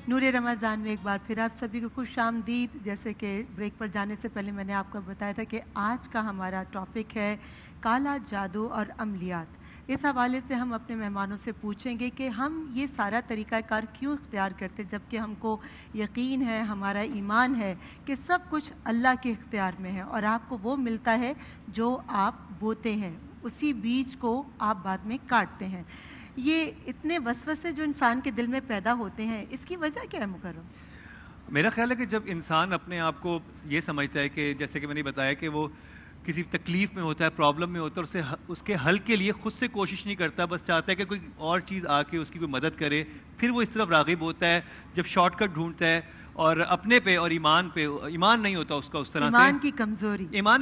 نور رمضان میں ایک بار پھر آپ سبھی کو خوش آمدید. جیسے کہ بریک پر جانے سے پہلے میں نے آپ کو بتایا تھا کہ آج کا ہمارا ٹاپک ہے کالا جادو اور عملیات. اس حوالے سے ہم اپنے مہمانوں سے پوچھیں گے کہ ہم یہ سارا طریقہ کار کیوں اختیار کرتے جبکہ ہم کو یقین ہے, ہمارا ایمان ہے کہ سب کچھ اللہ کے اختیار میں ہے اور آپ کو وہ ملتا ہے جو آپ بوتے ہیں, اسی بیج کو آپ بعد میں کاٹتے ہیں. یہ اتنے وسوسے جو انسان کے دل میں پیدا ہوتے ہیں, اس کی وجہ کیا ہے مکرم؟ میرا خیال ہے کہ جب انسان اپنے آپ کو یہ سمجھتا ہے کہ جیسے کہ میں نے بتایا کہ وہ کسی تکلیف میں ہوتا ہے, پرابلم میں ہوتا ہے, اس کے حل کے لیے خود سے کوشش نہیں کرتا, بس چاہتا ہے کہ کوئی اور چیز آ کے اس کی کوئی مدد کرے, پھر وہ اس طرف راغب ہوتا ہے. جب شارٹ کٹ ڈھونڈتا ہے اور اپنے پہ اور ایمان پہ, ایمان نہیں ہوتا اس کا اس طرح سے, ایمان کی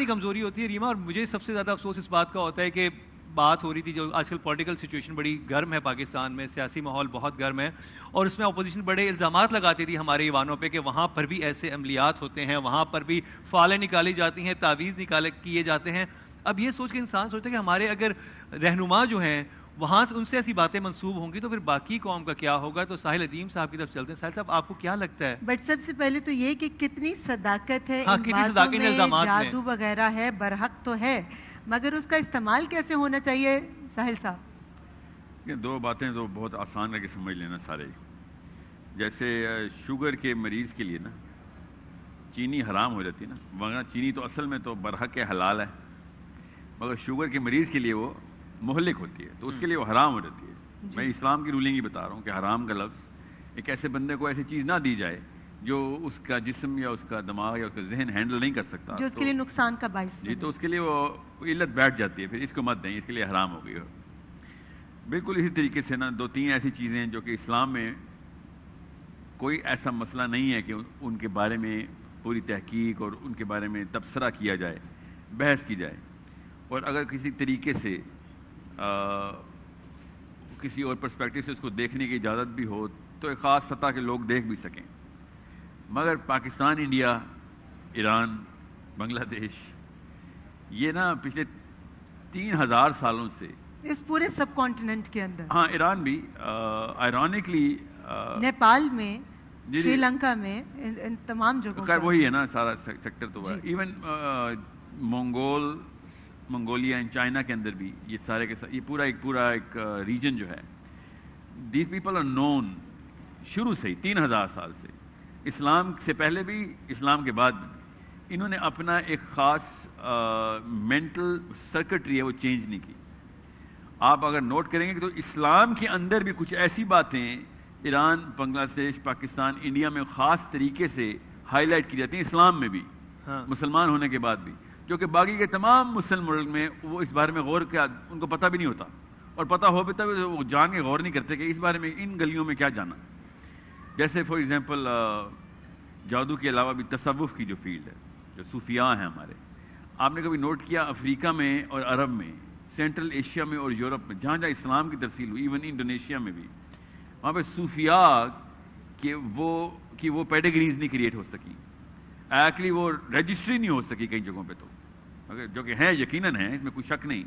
کمزوری ہوتی ہے ریما. اور مجھے سب سے زیادہ افسوس اس بات کا ہوتا ہے کہ بات ہو رہی تھی جو آج کل پولیٹیکل سچویشن بڑی گرم ہے پاکستان میں, سیاسی ماحول بہت گرم ہے, اور اس میں اپوزیشن بڑے الزامات لگاتی تھی ہمارے ایوانوں پہ کہ وہاں پر بھی ایسے عملیات ہوتے ہیں, وہاں پر بھی فالیں نکالی جاتی ہیں, تعویذ کیے جاتے ہیں. اب یہ سوچ کے انسان سوچتا ہے کہ ہمارے اگر رہنما جو ہیں وہاں سے ان سے ایسی باتیں منسوب ہوں گی تو پھر باقی قوم کا کیا ہوگا. تو ساحل ادیم صاحب کی طرف چلتے ہیں. ساحل صاحب آپ کو کیا لگتا ہے؟ بٹ سب سے پہلے تو یہ کہ کتنی صداقت ہے ان باتوں میں, جادو وغیرہ ہے, برحق تو ہے, مگر اس کا استعمال کیسے ہونا چاہیے ساحل صاحب؟ یہ دو باتیں تو بہت آسان ہے کہ سمجھ لینا سارے. جیسے شوگر کے مریض کے لیے نا چینی حرام ہو جاتی ہے نا, ورنہ چینی تو اصل میں تو برحق حلال ہے, مگر شوگر کے مریض کے لیے وہ مہلک ہوتی ہے, تو اس کے لیے وہ حرام ہو جاتی ہے. میں اسلام کی رولنگ ہی بتا رہا ہوں کہ حرام کا لفظ ایک ایسے بندے کو ایسی چیز نہ دی جائے جو اس کا جسم یا اس کا دماغ یا اس کا ذہن ہینڈل نہیں کر سکتا, جو اس کے لیے نقصان کا باعث جی, تو اس کے لیے وہ علت بیٹھ جاتی ہے, پھر اس کو مت دیں, اس کے لیے حرام ہو گئی ہو. بالکل اسی طریقے سے نا دو تین ایسی چیزیں ہیں جو کہ اسلام میں کوئی ایسا مسئلہ نہیں ہے کہ ان کے بارے میں پوری تحقیق اور ان کے بارے میں تبصرہ کیا جائے, بحث کی جائے, اور اگر کسی طریقے سے کسی اور پرسپیکٹو سے اس کو دیکھنے کی اجازت بھی ہو تو ایک خاص سطح کے لوگ دیکھ بھی سکیں. مگر پاکستان, انڈیا, ایران, بنگلہ دیش, یہ نا پچھلے 3000 سالوں سے اس پورے سب کانٹیننٹ کے اندر, ہاں ایران بھی آئرونکلی, نیپال میں, شری لنکا میں, ان تمام جگہوں خیر وہی ہے نا سارا سیکٹر تو ہے. ایون منگولیا اینڈ چائنا کے اندر بھی یہ سارے کے یہ پورا ایک ریجن جو ہے, دیز پیپل آر نون شروع سے ہی 3000 سال سے, اسلام سے پہلے بھی اسلام کے بعد بھی انہوں نے اپنا ایک خاص مینٹل سرکٹری ہے وہ چینج نہیں کی. آپ اگر نوٹ کریں گے کہ تو اسلام کے اندر بھی کچھ ایسی باتیں ایران, بنگلہ دیش, پاکستان, انڈیا میں خاص طریقے سے ہائی لائٹ کی جاتی ہیں اسلام میں بھی, مسلمان ہونے کے بعد بھی, جو کہ باقی کے تمام مسلم ملک میں وہ اس بارے میں غور کیا ان کو پتہ بھی نہیں ہوتا, اور پتہ ہو بھی تب وہ جان کے غور نہیں کرتے کہ اس بارے میں ان گلیوں میں کیا جانا. جیسے فار ایگزامپل جادو کے علاوہ بھی تصوف کی جو فیلڈ ہے, جو صوفیاء ہیں ہمارے, آپ نے کبھی نوٹ کیا افریقہ میں اور عرب میں, سینٹرل ایشیا میں اور یورپ میں, جہاں جہاں اسلام کی ترسیل ہوئی, ایون انڈونیشیا میں بھی, وہاں پہ صوفیاء کہ وہ پیڈیگریز نہیں کریٹ ہو سکی, ایکچولی وہ رجسٹری نہیں ہو سکی کئی جگہوں پہ, تو اگر جو کہ ہیں یقیناً ہیں, اس میں کوئی شک نہیں.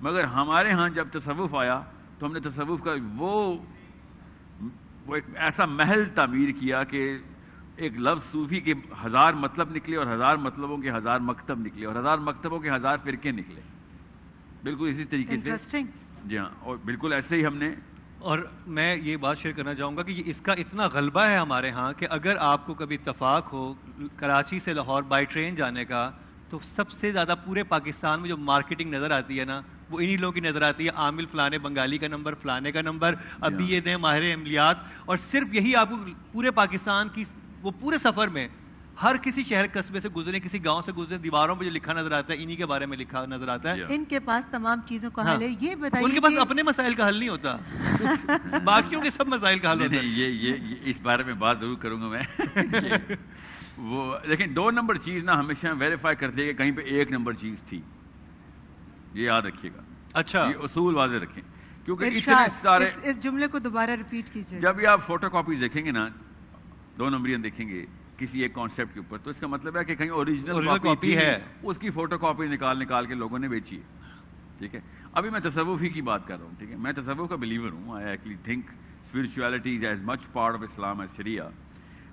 مگر ہمارے ہاں جب تصوف آیا تو ہم نے تصوف کا وہ ایک ایسا محل تعمیر کیا کہ ایک لفظ صوفی کے 1000 مطلب نکلے, اور 1000 مطلبوں کے 1000 مکتب نکلے, اور 1000 مکتبوں کے 1000 فرقے نکلے. بالکل اسی طریقے سے, جی ہاں, اور بالکل ایسے ہی ہم نے. اور میں یہ بات شیئر کرنا چاہوں گا کہ اس کا اتنا غلبہ ہے ہمارے ہاں کہ اگر آپ کو کبھی اتفاق ہو کراچی سے لاہور بائی ٹرین جانے کا, تو سب سے زیادہ پورے پاکستان میں جو مارکیٹنگ نظر آتی ہے نا, وہ انہی لوگوں کی نظر آتی ہے. عامل فلانے بنگالی کا نمبر, فلانے کا نمبر, ابھی یہ دیں ماہر عملیات, اور صرف یہی آپ کو پورے پاکستان کی وہ پورے سفر میں ہر کسی شہر قصبے سے گزرے, کسی گاؤں سے گزرے, دیواروں پہ جو لکھا نظر آتا ہے انہی کے بارے میں لکھا نظر آتا ہے. ان کے پاس تمام چیزوں کا حل ہے. یہ بتائیے, ان کے پاس اپنے مسائل کا حل نہیں ہوتا, باقیوں کے سب مسائل کا حل ہوتا ہے. یہ اس بارے میں بات ضرور کروں گا میں. وہ لیکن 2 نمبر چیز نا ہمیشہ ویریفائی کرتے کہ کہیں پہ 1 نمبر چیز تھی, یہ یاد رکھیے گا. اچھا, یہ اصول واضح رکھیں, کیونکہ اتنے سارے اس جملے کو دوبارہ ریپیٹ کیجیے. جب بھی آپ فوٹو کاپیز دیکھیں گے نا, 2 نمبریاں دیکھیں گے کسی ایک کانسیپٹ کے اوپر, تو اس کا مطلب ہے کہ کہیں اوریجنل کاپی ہے, اس کی فوٹو کاپی نکال کے لوگوں نے بیچی ہے. ٹھیک ہے, ابھی میں تصوف ہی کی بات کر رہا ہوں. ٹھیک ہے, میں تصوف کا بلیور ہوں. I actually think spirituality is as much part of Islam as Sharia.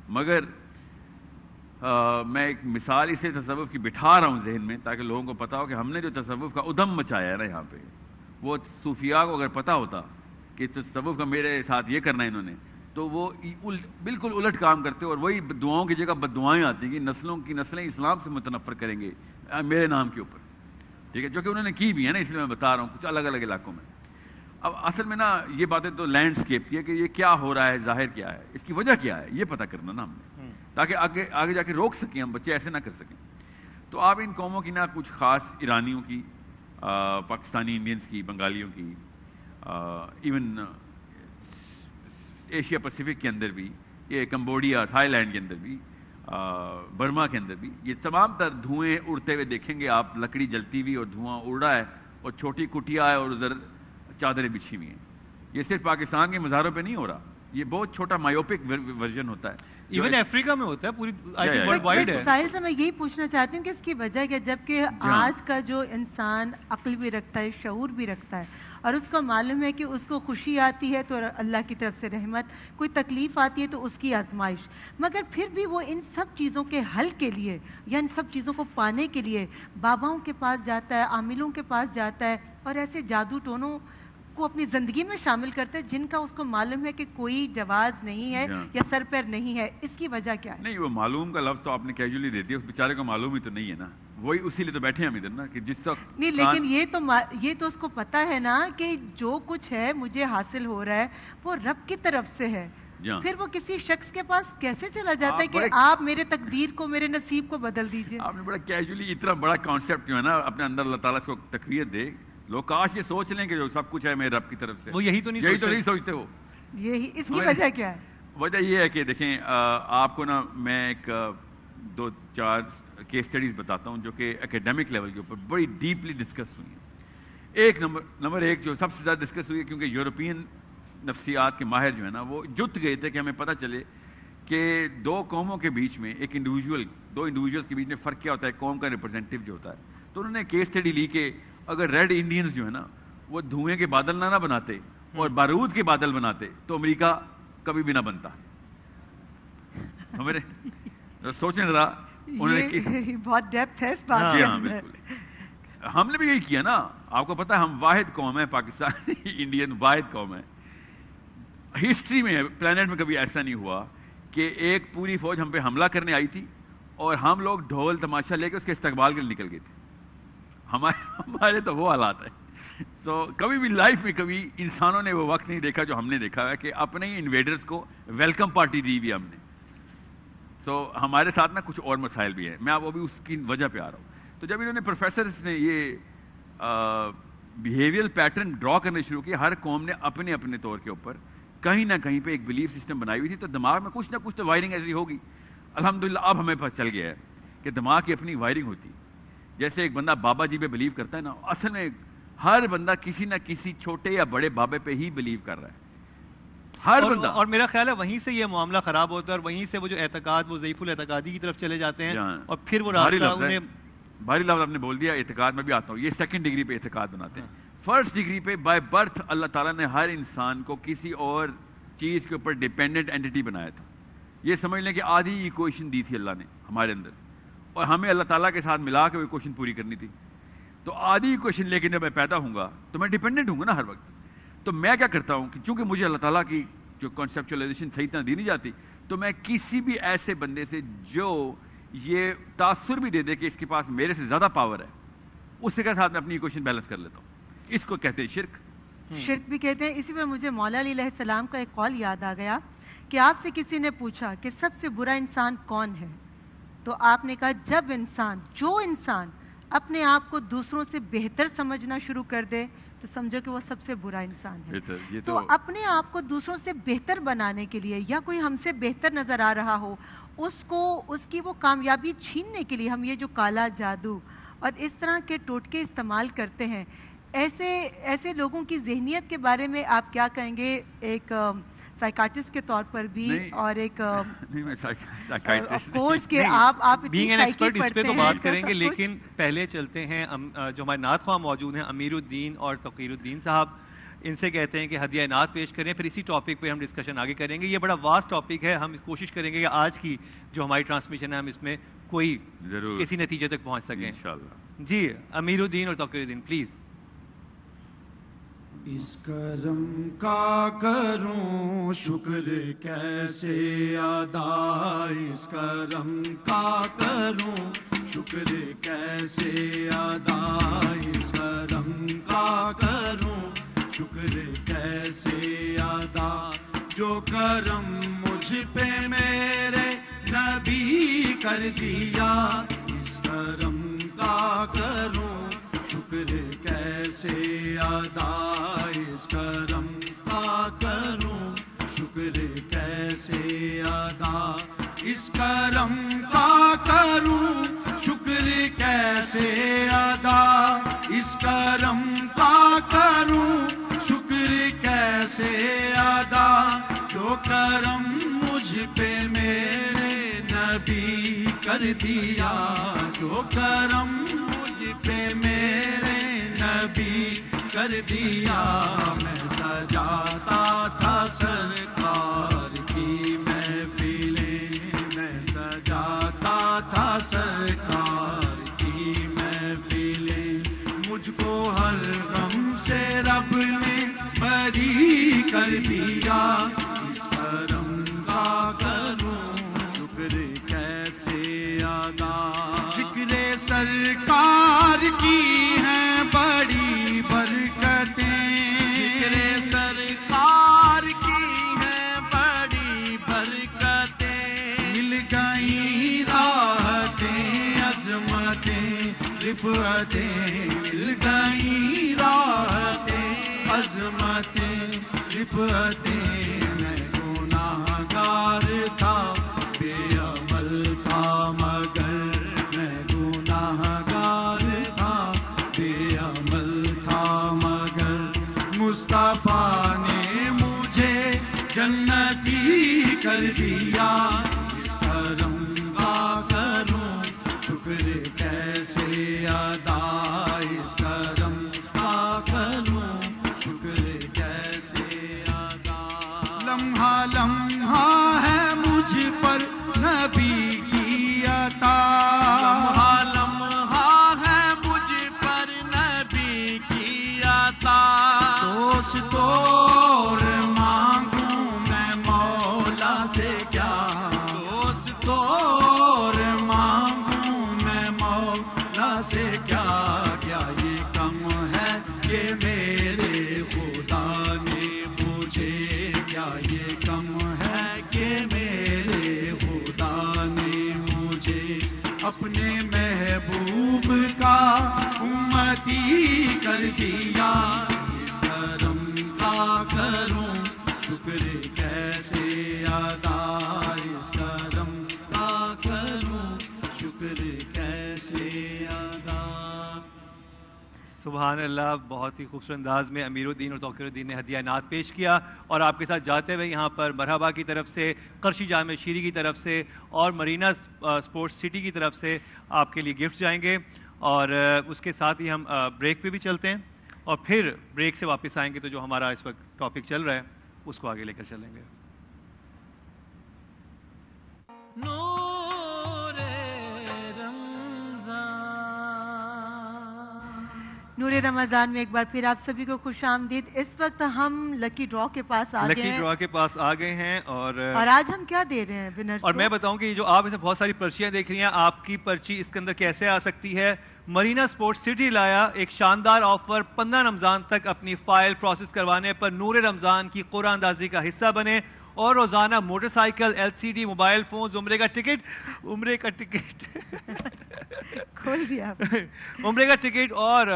مگر میں ایک مثال اسے تصوف کی بٹھا رہا ہوں ذہن میں تاکہ لوگوں کو پتا ہو کہ ہم نے جو تصوف کا ادم مچایا ہے نا یہاں پہ، وہ صوفیاء کو اگر پتا ہوتا کہ تصوف کا میرے ساتھ یہ کرنا ہے انہوں نے، تو وہ بالکل الٹ کام کرتے اور وہی دعاؤں کی جگہ بد دعائیں آتی کہ نسلوں کی نسلیں اسلام سے متنفر کریں گے میرے نام کے اوپر، ٹھیک ہے، جو کہ انہوں نے کی بھی ہے نا، اس لیے میں بتا رہا ہوں کچھ الگ الگ علاقوں میں. اب اصل میں نا یہ باتیں تو لینڈسکیپ کی ہے کہ یہ کیا ہو رہا ہے، ظاہر کیا ہے، اس کی وجہ کیا ہے، یہ پتہ کرنا نا ہم نے، تاکہ آگے جا کے روک سکیں ہم، بچے ایسے نہ کر سکیں. تو آپ ان قوموں کی نا کچھ خاص ایرانیوں کی، پاکستانی انڈینس کی، بنگالیوں کی، ایون ایشیا پیسیفک کے اندر بھی، یہ کمبوڈیا، تھائی لینڈ کے اندر بھی، برما کے اندر بھی، یہ تمام تر دھوئیں اڑتے ہوئے دیکھیں گے آپ، لکڑی جلتی ہوئی اور دھواں اڑ رہا ہے اور چھوٹی کٹیا ہے اور ادھر چادریں بچھی ہوئی ہیں. یہ صرف پاکستان کے مزاروں پہ نہیں ہو رہا، یہ بہت چھوٹا مایوپک ورژن ہوتا ہے. ایون افریقہ میں ہوتا ہے، پوری ورلڈ وائڈ ہے. ساحل سے میں یہی پوچھنا چاہتی ہوں کہ اس کی وجہ کیا، جبکہ آج کا جو انسان عقل بھی رکھتا ہے، شعور بھی رکھتا ہے، اور اس کو معلوم ہے کہ اس کو خوشی آتی ہے تو اللہ کی طرف سے رحمت، کوئی تکلیف آتی ہے تو اس کی آزمائش، مگر پھر بھی وہ ان سب چیزوں کے حل کے لیے یا ان سب چیزوں کو پانے کے لیے باباؤں کے پاس جاتا ہے، عاملوں کے پاس جاتا ہے، اور ایسے جادو ٹونوں کو اپنی زندگی میں شامل کرتے ہیں جن کا اس کو معلوم ہے کہ کوئی جواز نہیں ہے یا سر پیر نہیں ہے. اس کی وجہ کیا ہے؟ نہیں، وہ معلوم کا لفظ تو آپ نے کیجولی دے دیا، اس بیچارے کو معلوم ہی تو نہیں ہے نا، وہی اسی لیے تو بیٹھے ہیں ہم ادھر نا کہ جس تک نہیں، لیکن یہ تو اس کو پتا ہے نا کہ جو کچھ ہے مجھے حاصل ہو رہا ہے وہ رب کی طرف سے ہے. پھر وہ کسی شخص کے پاس کیسے چلا جاتا ہے کہ آپ میرے تقدیر کو، میرے نصیب کو بدل دیجئے؟ آپ نے بڑا کیجولی، اتنا بڑا کانسیپٹ جو ہے نا اپنے اندر اللہ تعالیٰ کو تقویت دے، لوگ کاش یہ سوچ لیں کہ جو سب کچھ ہے میرے رب کی طرف سے، وہ یہی تو نہیں سوچتے. وہ یہی اس کی وجہ کیا ہے؟ وجہ یہ ہے کہ دیکھیں آپ کو نا میں ایک 2-4 کیس اسٹڈیز بتاتا ہوں جو کہ اکیڈیمک لیول کے اوپر بڑی ڈیپلی ڈسکس ہوئی ہیں. ایک نمبر ایک جو سب سے زیادہ ڈسکس ہوئی ہے، کیونکہ یورپین نفسیات کے ماہر جو ہے نا وہ جت گئے تھے کہ ہمیں پتہ چلے کہ دو قوموں کے بیچ میں دو انڈیویجولس کے بیچ میں فرق کیا ہوتا ہے، قوم کا ریپرزینٹیو جو ہوتا ہے. تو انہوں نے کیس اسٹڈی لی کہ اگر ریڈ انڈینز جو ہے نا وہ دھوئیں کے بادل نہ بناتے اور بارود کے بادل بناتے تو امریکہ کبھی بھی نہ بنتا. سوچیں ذرا، بہت ڈیپتھ ہے اس بات کے اندر. ہم نے بھی یہی کیا نا، آپ کو پتا ہے ہم واحد قوم ہے، پاکستان انڈین واحد قوم ہے. ہسٹری میں پلانٹ میں کبھی ایسا نہیں ہوا کہ ایک پوری فوج ہم پہ حملہ کرنے آئی تھی اور ہم لوگ ڈھول تماشا لے کے اس کے استقبال کے لیے نکل گئے تھے. ہمارے تو وہ حالات ہیں. سو کبھی بھی لائف میں کبھی انسانوں نے وہ وقت نہیں دیکھا جو ہم نے دیکھا ہے کہ اپنے ہی انویڈرز کو ویلکم پارٹی دی بھی ہم نے. تو ہمارے ساتھ نا کچھ اور مسائل بھی ہیں، میں وہ بھی اس کی وجہ پہ آ رہا ہوں. تو جب انہوں نے پروفیسرز نے یہ بیہیویئرل پیٹرن ڈرا کرنے شروع کیے، ہر قوم نے اپنے اپنے طور کے اوپر کہیں نہ کہیں پہ ایک بلیف سسٹم بنائی ہوئی تھی، تو دماغ میں کچھ نہ کچھ تو وائرنگ ایسی ہوگی. الحمدللہ اب ہمیں پتہ چل گیا ہے کہ دماغ کی اپنی وائرنگ ہوتی. جیسے ایک بندہ بابا جی پہ بلیو کرتا ہے نا، اصل میں ہر بندہ کسی نہ کسی چھوٹے یا بڑے بابے پہ ہی بلیو کر رہا ہے، ہر بندہ. اور میرا خیال ہے وہیں سے یہ معاملہ خراب ہوتا ہے اور وہیں سے وہ جو اعتقاد، وہ ضعیف الاعتقادی کی طرف چلے جاتے ہیں اور پھر وہ راستہ انہیں بھاری لفظ آپ نے بول دیا. اعتقاد میں بھی آتا ہوں، یہ سیکنڈ ڈگری پہ اعتقاد بناتے ہیں. فرسٹ ڈگری پہ بائی برتھ اللہ تعالیٰ نے ہر انسان کو کسی اور چیز کے اوپر ڈیپینڈنٹ اینٹی بنایا تھا. یہ سمجھ لیں کہ آدھی ایکویشن دی تھی اللہ نے ہمارے اندر، اور ہمیں اللہ تعالیٰ کے ساتھ ملا کے وہ ایکویشن پوری کرنی تھی. تو آدھی ایکویشن لے کے جب میں پیدا ہوں گا تو میں ڈیپینڈنٹ ہوں گا نا ہر وقت. تو میں کیا کرتا ہوں کہ چونکہ مجھے اللہ تعالیٰ کی جو کنسیپچولائزیشن صحیح طرح دی نہیں جاتی، تو میں کسی بھی ایسے بندے سے جو یہ تاثر بھی دے دے کہ اس کے پاس میرے سے زیادہ پاور ہے، اس کے ساتھ میں اپنی ایکویشن بیلنس کر لیتا ہوں. اس کو کہتے ہیں شرک. شرک بھی کہتے ہیں. اسی پر مجھے مولا علی علیہ السلام کا ایک قول یاد آ گیا کہ آپ سے کسی نے پوچھا کہ سب سے برا انسان کون ہے، تو آپ نے کہا جو انسان اپنے آپ کو دوسروں سے بہتر سمجھنا شروع کر دے تو سمجھو کہ وہ سب سے برا انسان ہے. تو اپنے آپ کو دوسروں سے بہتر بنانے کے لیے یا کوئی ہم سے بہتر نظر آ رہا ہو، اس کی وہ کامیابی چھیننے کے لیے ہم یہ جو کالا جادو اور اس طرح کے ٹوٹکے استعمال کرتے ہیں. ایسے لوگوں کی ذہنیت کے بارے میں آپ کیا کہیں گے، ایک سائیکاٹرسٹ کے طور پر بھی اور ایک آف کورس کہ آپ بینگ این ایکسپرٹ اس پہ تو بات کریں گے، لیکن پہلے چلتے ہیں جو ہمارے نعت خواہ موجود ہیں امیر الدین اور تقیر الدین صاحب. ان سے کہتے ہیں کہ ہدیہ انعام پیش کریں, پھر اسی ٹاپک پہ ہم ڈسکشن آگے کریں گے. یہ بڑا واسٹ ٹاپک ہے, ہم کوشش کریں گے کہ آج کی جو ہماری ٹرانسمیشن ہے ہم اس میں کوئی ضرور کسی نتیجے تک پہنچ سکیں انشاءاللہ. جی امیر الدین اور توقیر الدین پلیز. اس کرم کا کروں شکر کیسے ادا, اس کرم کا کروں شکر کیسے ادا, اس کرم کا کروں شکر کیسے ادا, جو کرم مجھ پہ میرے نبی کر دیا, اس کرم کا کروں شکر کیسے ادا, اس کرم کا کروں شکر کیسے ادا, اس کرم کا کروں شکر کیسے ادا, اس کرم کا کروں شکر کیسے ادا, جو کرم مجھ پہ میرے نبی کر دیا, جو کرم مجھ پہ میرے نبی کر دیا. میں سجاتا تھا سرکار کی محفلیں, میں سجاتا تھا سرکار کی محفلیں, مجھ کو ہر غم سے رب نے بری کر دیا, اس کرم کا کروں شکر کیسے ادا. ذکر سرکار کی ہیں بڑی برکتیں, ذکر سرکار کی ہیں بڑی برکتیں, مل گئی راحتیں عظمتیں رفعتیں, مل گئی راحتیں عظمتیں رفعتیں. میں گناہ گار تھا بے عمل تھا مگر, میں گناہ گار تھا بے عمل تھا مگر, مصطفیٰ نے مجھے جنتی کر دیا, اس کرم کا کروں شکر کیسے ادا, اس کرم کا کروں شکر کیسے ادا. لمحہ لمحہ ہے مجھ پر نبی کی عطا, لمحہ لمحہ ہے مجھ پر نبی کی عطا, دوست اور مانگوں میں مولا سے کیا, دوست اور مانگوں میں مولا سے کیا, کیا یہ کم ہے کہ میرے خدا نے مجھے, کیا یہ کم ہے کہ میرے خدا نے مجھے اپنے محبوب کا امتی کر دیا, اس کرم کا کروں شکر کیسے ادا, اس کرم کا کروں شکر کیسے ادا. سبحان اللہ, بہت ہی خوبصورت انداز میں امیر الدین اور توقیر الدین نے ہدیہ انعام پیش کیا, اور آپ کے ساتھ جاتے ہوئے یہاں پر مرحبا کی طرف سے, قرشی جامع شیری کی طرف سے اور مرینا اسپورٹس سٹی کی طرف سے آپ کے لیے گفٹ جائیں گے. اور اس کے ساتھ ہی ہم بریک پہ بھی چلتے ہیں, اور پھر بریک سے واپس آئیں گے تو جو ہمارا اس وقت ٹاپک چل رہا ہے اس کو آگے لے کر چلیں گے. نور رمضان میں ایک بار پھر آپ سبھی کو خوش آمدید. اس وقت ہم لکی ڈرا کے پاس آ گئے لکی ہیں, ڈرا کے پاس آ گئے ہیں, اور آج ہم کیا دے رہے ہیں ونرز اور کو؟ میں بتاؤں کہ یہ جو آپ اسے بہت ساری پرچیاں دیکھ رہی ہیں, آپ کی پرچی اس کے اندر کیسے آ سکتی ہے. مرینا اسپورٹس سٹی لایا ایک شاندار آفر, 15 رمضان تک اپنی فائل پروسیس کروانے پر نور رمضان کی قرعہ اندازی کا حصہ بنے, اور روزانہ motor cycle, LCD, mobile phones, عمرے کا ٹکٹ کھول دیا عمرے کا ٹکٹ, اور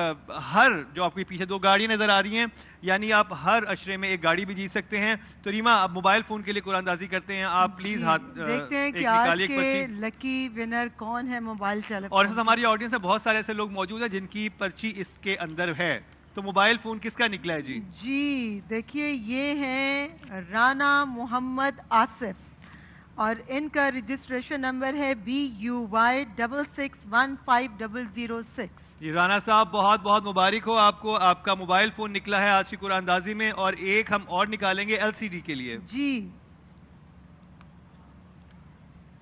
ہر جو آپ کے پیچھے 2 گاڑیاں نظر آ رہی ہیں, یعنی آپ ہر عشرے میں ایک گاڑی بھی جیت سکتے ہیں. تو ریما آپ موبائل فون کے لیے قرعہ اندازی کرتے ہیں, آپ پلیز ہاتھ دیکھتے ہیں کہ آج کے لکی ونر کون ہے موبائل ٹیلی فون. اور اس ہماری آڈینس میں بہت سارے ایسے لوگ موجود ہیں جن کی پرچی اس کے اندر ہے. تو موبائل فون کس کا نکلا ہے؟ جی دیکھیے یہ ہے رانا محمد آصف, اور ان کا رجسٹریشن نمبر ہے BUY661506. جی رانا صاحب بہت بہت مبارک ہو آپ کو, آپ کا موبائل فون نکلا ہے آج کی قرآن اندازی میں, اور ایک ہم اور نکالیں گے LCD کے لیے. جی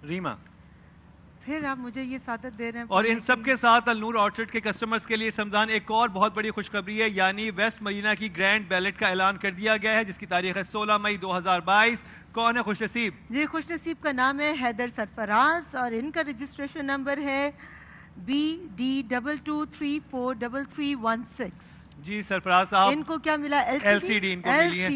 ریما, پھر آپ مجھے یہ سعادت دے رہے ہیں. اور ان سب کے ساتھ النور آرچرڈ کے کسٹمرز کے لیے سمدان ایک اور بہت بڑی خوشخبری ہے, یعنی ویسٹ مرینا کی گرینڈ بیلٹ کا اعلان کر دیا گیا ہے, جس کی تاریخ ہے 16 مئی 2022. کون ہے خوش نصیب؟ جی خوش نصیب کا نام ہے حیدر سرفراز, اور ان کا رجسٹریشن نمبر ہے BD22343316. جی سرفراز صاحب, ان کو کیا ملا؟ LCD ان کو ملی ہے.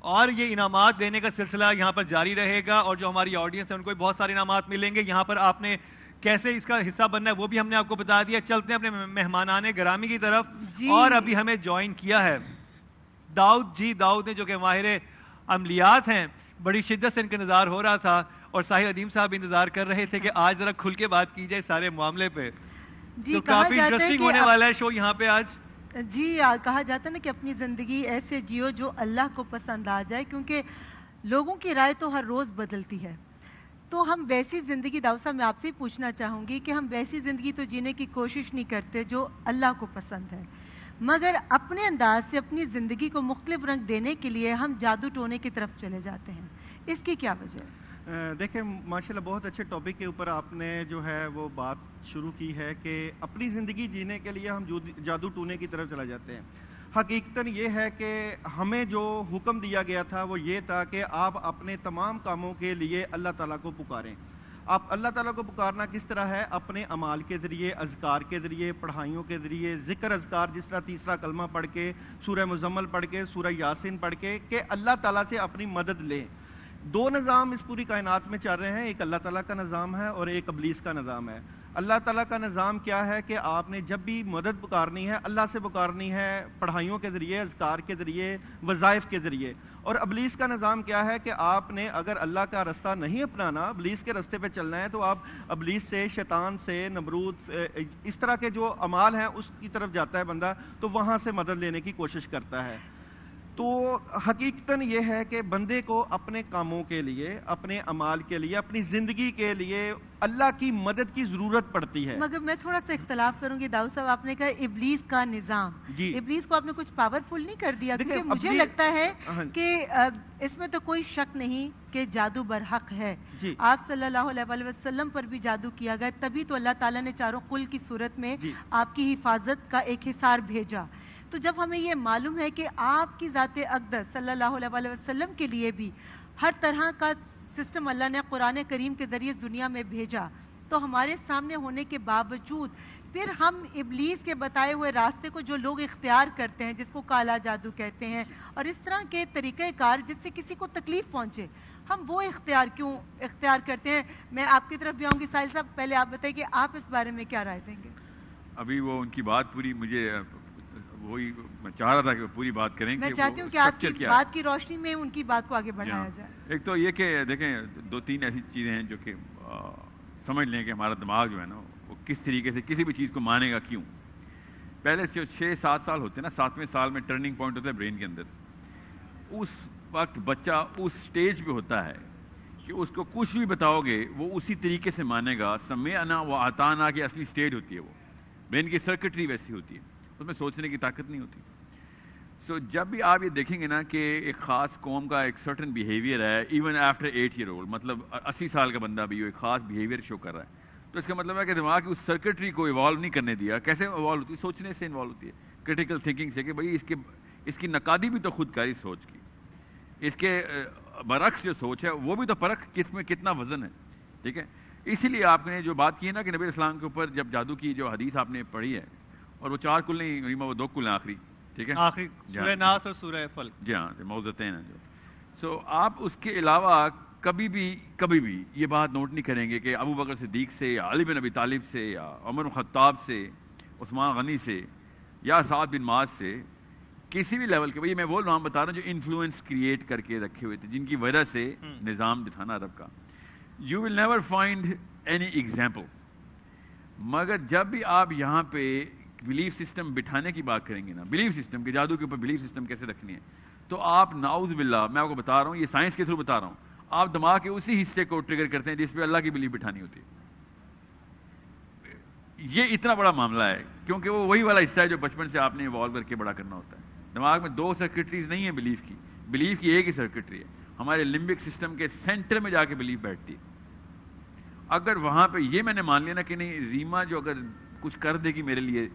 اور یہ انعامات دینے کا سلسلہ یہاں پر جاری رہے گا, اور جو ہماری آڈینس ہے ان کو بھی بہت سارے انعامات ملیں گے. یہاں پر آپ نے کیسے اس کا حصہ بننا ہے وہ بھی ہم نے آپ کو بتا دیا. چلتے ہیں اپنے مہمانان گرامی کی طرف. اور ابھی ہمیں جوائن کیا ہے داؤد. جی داؤد نے, جو کہ ماہر عملیات ہیں, بڑی شدت سے ان کا انتظار ہو رہا تھا, اور ساحر عدیم صاحب انتظار کر رہے تھے کہ آج ذرا کھل کے بات کی جائے سارے معاملے پہ. تو کافی انٹرسٹنگ ہونے والا ہے شو یہاں پہ آج. جی کہا جاتا ہے نا کہ اپنی زندگی ایسے جیو جو اللہ کو پسند آ جائے, کیونکہ لوگوں کی رائے تو ہر روز بدلتی ہے. تو ہم ویسی زندگی, داؤد صاحب میں آپ سے ہی پوچھنا چاہوں گی کہ ہم ویسی زندگی تو جینے کی کوشش نہیں کرتے جو اللہ کو پسند ہے, مگر اپنے انداز سے اپنی زندگی کو مختلف رنگ دینے کے لیے ہم جادو ٹونے کی طرف چلے جاتے ہیں. اس کی کیا وجہ ہے؟ دیکھیں ماشاءاللہ بہت اچھے ٹاپک کے اوپر آپ نے جو ہے وہ بات شروع کی ہے کہ اپنی زندگی جینے کے لیے ہم جادو ٹونے کی طرف چلا جاتے ہیں. حقیقتاً یہ ہے کہ ہمیں جو حکم دیا گیا تھا وہ یہ تھا کہ آپ اپنے تمام کاموں کے لیے اللہ تعالیٰ کو پکاریں. آپ اللہ تعالیٰ کو پکارنا کس طرح ہے؟ اپنے اعمال کے ذریعے, اذکار کے ذریعے, پڑھائیوں کے ذریعے, ذکر اذکار, جس طرح تیسرا کلمہ پڑھ کے, سورہ مزمل پڑھ کے, سورہ یاسین پڑھ کے, کہ اللہ تعالیٰ سے اپنی مدد لیں. دو نظام اس پوری کائنات میں چل رہے ہیں, ایک اللہ تعالیٰ کا نظام ہے اور ایک ابلیس کا نظام ہے. اللہ تعالیٰ کا نظام کیا ہے کہ آپ نے جب بھی مدد پکارنی ہے اللہ سے پکارنی ہے, پڑھائیوں کے ذریعے, اذکار کے ذریعے, وظائف کے ذریعے. اور ابلیس کا نظام کیا ہے کہ آپ نے اگر اللہ کا رستہ نہیں اپنانا, ابلیس کے رستے پہ چلنا ہے, تو آپ ابلیس سے, شیطان سے, نمرود, اس طرح کے جو اعمال ہیں اس کی طرف جاتا ہے بندہ, تو وہاں سے مدد لینے کی کوشش کرتا ہے. تو حقیقتاً یہ ہے کہ بندے کو اپنے کاموں کے لیے, اپنے اعمال کے لیے, اپنی زندگی کے لیے اللہ کی مدد کی ضرورت پڑتی ہے. مگر میں تھوڑا سا اختلاف کروں گی داؤد صاحب, آپ نے کہا ابلیس کا نظام. جی ابلیس کو آپ نے کچھ پاورفل نہیں کر دیا, کیونکہ مجھے لگتا ہے کہ اس میں تو کوئی شک نہیں کہ جادو برحق ہے. آپ صلی اللہ علیہ وسلم پر بھی جادو کیا گیا, تبھی تو اللہ تعالیٰ نے چاروں کل کی صورت میں آپ کی حفاظت کا ایک حصار بھیجا. تو جب ہمیں یہ معلوم ہے کہ آپ کی ذات اقدس صلی اللہ علیہ وسلم کے لیے بھی ہر طرح کا سسٹم اللہ نے قرآن کریم کے ذریعے اس دنیا میں بھیجا, تو ہمارے سامنے ہونے کے باوجود پھر ہم ابلیس کے بتائے ہوئے راستے کو جو لوگ اختیار کرتے ہیں, جس کو کالا جادو کہتے ہیں, اور اس طرح کے طریقہ کار جس سے کسی کو تکلیف پہنچے, ہم وہ کیوں اختیار کرتے ہیں؟ میں آپ کی طرف بھی آؤں گی. ساحل صاحب پہلے آپ بتائیں کہ آپ اس بارے میں کیا رائے دیں گے؟ ابھی وہ ان کی بات پوری, مجھے وہی میں چاہ رہا تھا کہ پوری بات کریں. میں چاہتی ہوں کہ آپ کی بات کی روشنی میں ان کی بات کو آگے بڑھایا جائے. ایک تو یہ کہ دیکھیں دو تین ایسی چیزیں ہیں جو کہ سمجھ لیں کہ ہمارا دماغ جو ہے نا وہ کس طریقے سے کسی بھی چیز کو مانے گا کیوں. پہلے 6-7 سال ہوتے ہیں نا, 7ویں سال میں ٹرننگ پوائنٹ ہوتا ہے برین کے اندر. اس وقت بچہ اس سٹیج پہ ہوتا ہے کہ اس کو کچھ بھی بتاؤ گے وہ اسی طریقے سے مانے گا. سمعنا و اطعنا کی اصلی سٹیج ہوتی ہے, وہ برین کی سرکٹری ویسی ہوتی ہے, اس میں سوچنے کی طاقت نہیں ہوتی. سو جب بھی آپ یہ دیکھیں گے نا کہ ایک خاص قوم کا ایک سرٹن بیہیویئر ہے ایون آفٹر 8 ایئر اولڈ, مطلب 80 سال کا بندہ بھی ایک خاص بیہیویئر شو کر رہا ہے, تو اس کا مطلب ہے کہ دماغ کی اس سرکٹری کو ایوالو نہیں کرنے دیا. کیسے ایوالو ہوتی ہے؟ سوچنے سے ایوالو ہوتی ہے, کریٹیکل تھنکنگ سے, کہ بھائی اس کی نقادی بھی تو خود کاری سوچ کی, اس کے برعکس جو سوچ ہے وہ بھی تو پرکھ کس میں کتنا وزن ہے. ٹھیک ہے, اسی لیے آپ نے جو بات کی ہے نا کہ نبی اسلام کے اوپر جب جادو کی جو حدیث آپ نے پڑھی ہے, اور وہ 4 کل نہیں ریما, وہ 2 کل ہیں آخری. ٹھیک ہے, آخری سورہ ناس اور سورہ فلق. جی ہاں, موضتین ہیں جو. سو آپ اس کے علاوہ کبھی بھی یہ بات نوٹ نہیں کریں گے کہ ابو بکر صدیق سے یا علی بن ابی طالب سے یا عمر بن خطاب سے, عثمان غنی سے یا سعد بن معاذ سے, کسی بھی لیول کے. بھائی میں وہ نام بتا رہا ہوں جو انفلوئنس کریٹ کر کے رکھے ہوئے تھے, جن کی وجہ سے نظام جو تھا نا عرب کا, you will never find any example. مگر جب بھی آپ یہاں پہ بلیف سسٹم بٹھانے کی بات کریں گے نا, بلیف سسٹم کے جادو کے اوپر بلیف سسٹم کیسے رکھنی ہے, تو آپ نعوذ باللہ, میں آپ کو بتا رہا ہوں, یہ سائنس کے تھرو بتا رہا ہوں, آپ دماغ کے اسی حصے کو ٹریگر کرتے ہیں جس پہ اللہ کی بلیف بٹھانی ہوتی ہے. یہ اتنا بڑا معاملہ ہے کیونکہ وہ وہی والا حصہ ہے جو بچپن سے آپ نے ایوالو کر کے بڑا کرنا ہوتا ہے. دماغ میں 2 سرکٹریز نہیں ہیں بلیف کی ایک ہی سرکٹری ہے. ہمارے لمبک سسٹم کے سینٹر میں جا کے بلیف بیٹھتی ہے. اگر وہاں پہ یہ میں نے مان لیا نا کہ نہیں ریما جو اگر کچھ کر دے گی میرے لیے,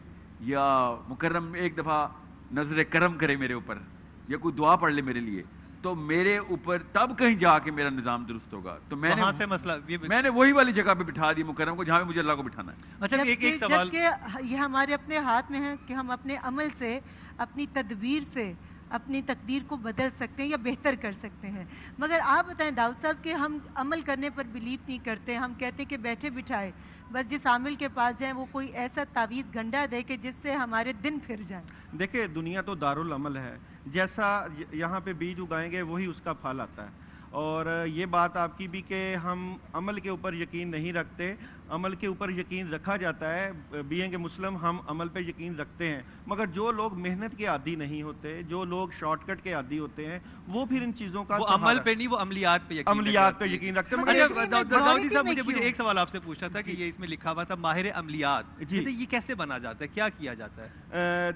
یا مکرم ایک دفعہ نظر کرم کرے میرے اوپر, یا کوئی دعا پڑھ لے میرے لیے, تو میرے اوپر تب کہیں جا کے میرا نظام درست ہوگا. تو میں نے وہی والی جگہ پہ بٹھا دی مکرم کو جہاں پہ مجھے اللہ کو بٹھانا ہے. اچھا ایک سوال, جبکہ یہ ہمارے اپنے ہاتھ میں ہے کہ ہم اپنے عمل سے, اپنی تدبیر سے اپنی تقدیر کو بدل سکتے ہیں یا بہتر کر سکتے ہیں. مگر آپ بتائیں داؤد صاحب کہ ہم عمل کرنے پر بلیو نہیں کرتے. ہم کہتے ہیں کہ بیٹھے بٹھائے بس جس عامل کے پاس جائیں وہ کوئی ایسا تعویذ گنڈا دے کہ جس سے ہمارے دن پھر جائیں. دیکھیں دنیا تو دارالعمل ہے, جیسا یہاں پہ بیج اگائیں گے وہی اس کا پھل آتا ہے. اور یہ بات آپ کی بھی کہ ہم عمل کے اوپر یقین نہیں رکھتے, عمل کے اوپر یقین رکھا جاتا ہے. بینگ مسلم ہم عمل پہ یقین رکھتے ہیں, مگر جو لوگ محنت کے عادی نہیں ہوتے, جو لوگ شارٹ کٹ کے عادی ہوتے ہیں, وہ پھر ان چیزوں کا عمل پہ نہیں, وہ عملیات پہ یقین رکھتے ہیں. داؤدی صاحب مجھے ایک سوال آپ سے پوچھنا تھا کہ یہ اس میں لکھا ہوا تھا ماہر عملیات, یہ کیسے بنا جاتا ہے, کیا کیا جاتا ہے,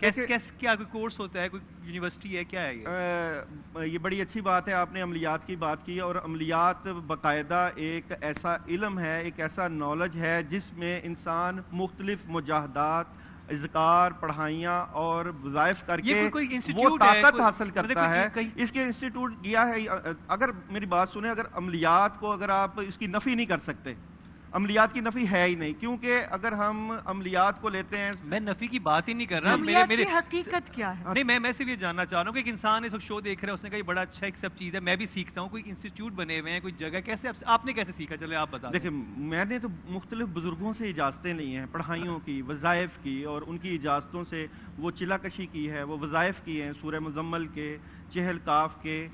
کیا کوئی کورس ہوتا ہے, کوئی یونیورسٹی ہے, کیا ہے یہ؟ یہ بڑی اچھی بات ہے آپ نے عملیات کی بات کی. اور عملیات باقاعدہ ایک ایسا علم ہے, ایک ایسا نالج ہے جس میں انسان مختلف مجاہدات, اذکار, پڑھائیاں اور وظائف کر کے وہ طاقت حاصل کرتا ہے. اس کے انسٹیٹیوٹ کیا ہے. اگر میری بات سنیں, اگر عملیات کو اگر آپ اس کی نفی نہیں کر سکتے, عملیات کی نفی ہے ہی نہیں, کیونکہ اگر ہم عملیات کو لیتے ہیں, میں نفی کی بات ہی نہیں کر رہا, عملیات کی حقیقت کیا ہے. نہیں, میں صرف یہ جاننا چاہ رہا ہوں کہ ایک انسان اس وقت شو دیکھ رہا ہے, اس نے کہا یہ بڑا اچھا ایک سب چیز ہے, میں بھی سیکھتا ہوں, کوئی انسٹیٹیوٹ بنے ہوئے ہیں, کوئی جگہ, کیسے آپ نے کیسے سیکھا, چلے آپ بتا دیں. دیکھیں میں نے تو مختلف بزرگوں سے اجازتیں لی ہیں, پڑھائیوں کی, وظائف کی, اور ان کی اجازتوں سے وہ چلا کشی کی ہے, وہ وظائف کی ہیں, سورہ مزمل کے, چہل کاف کے,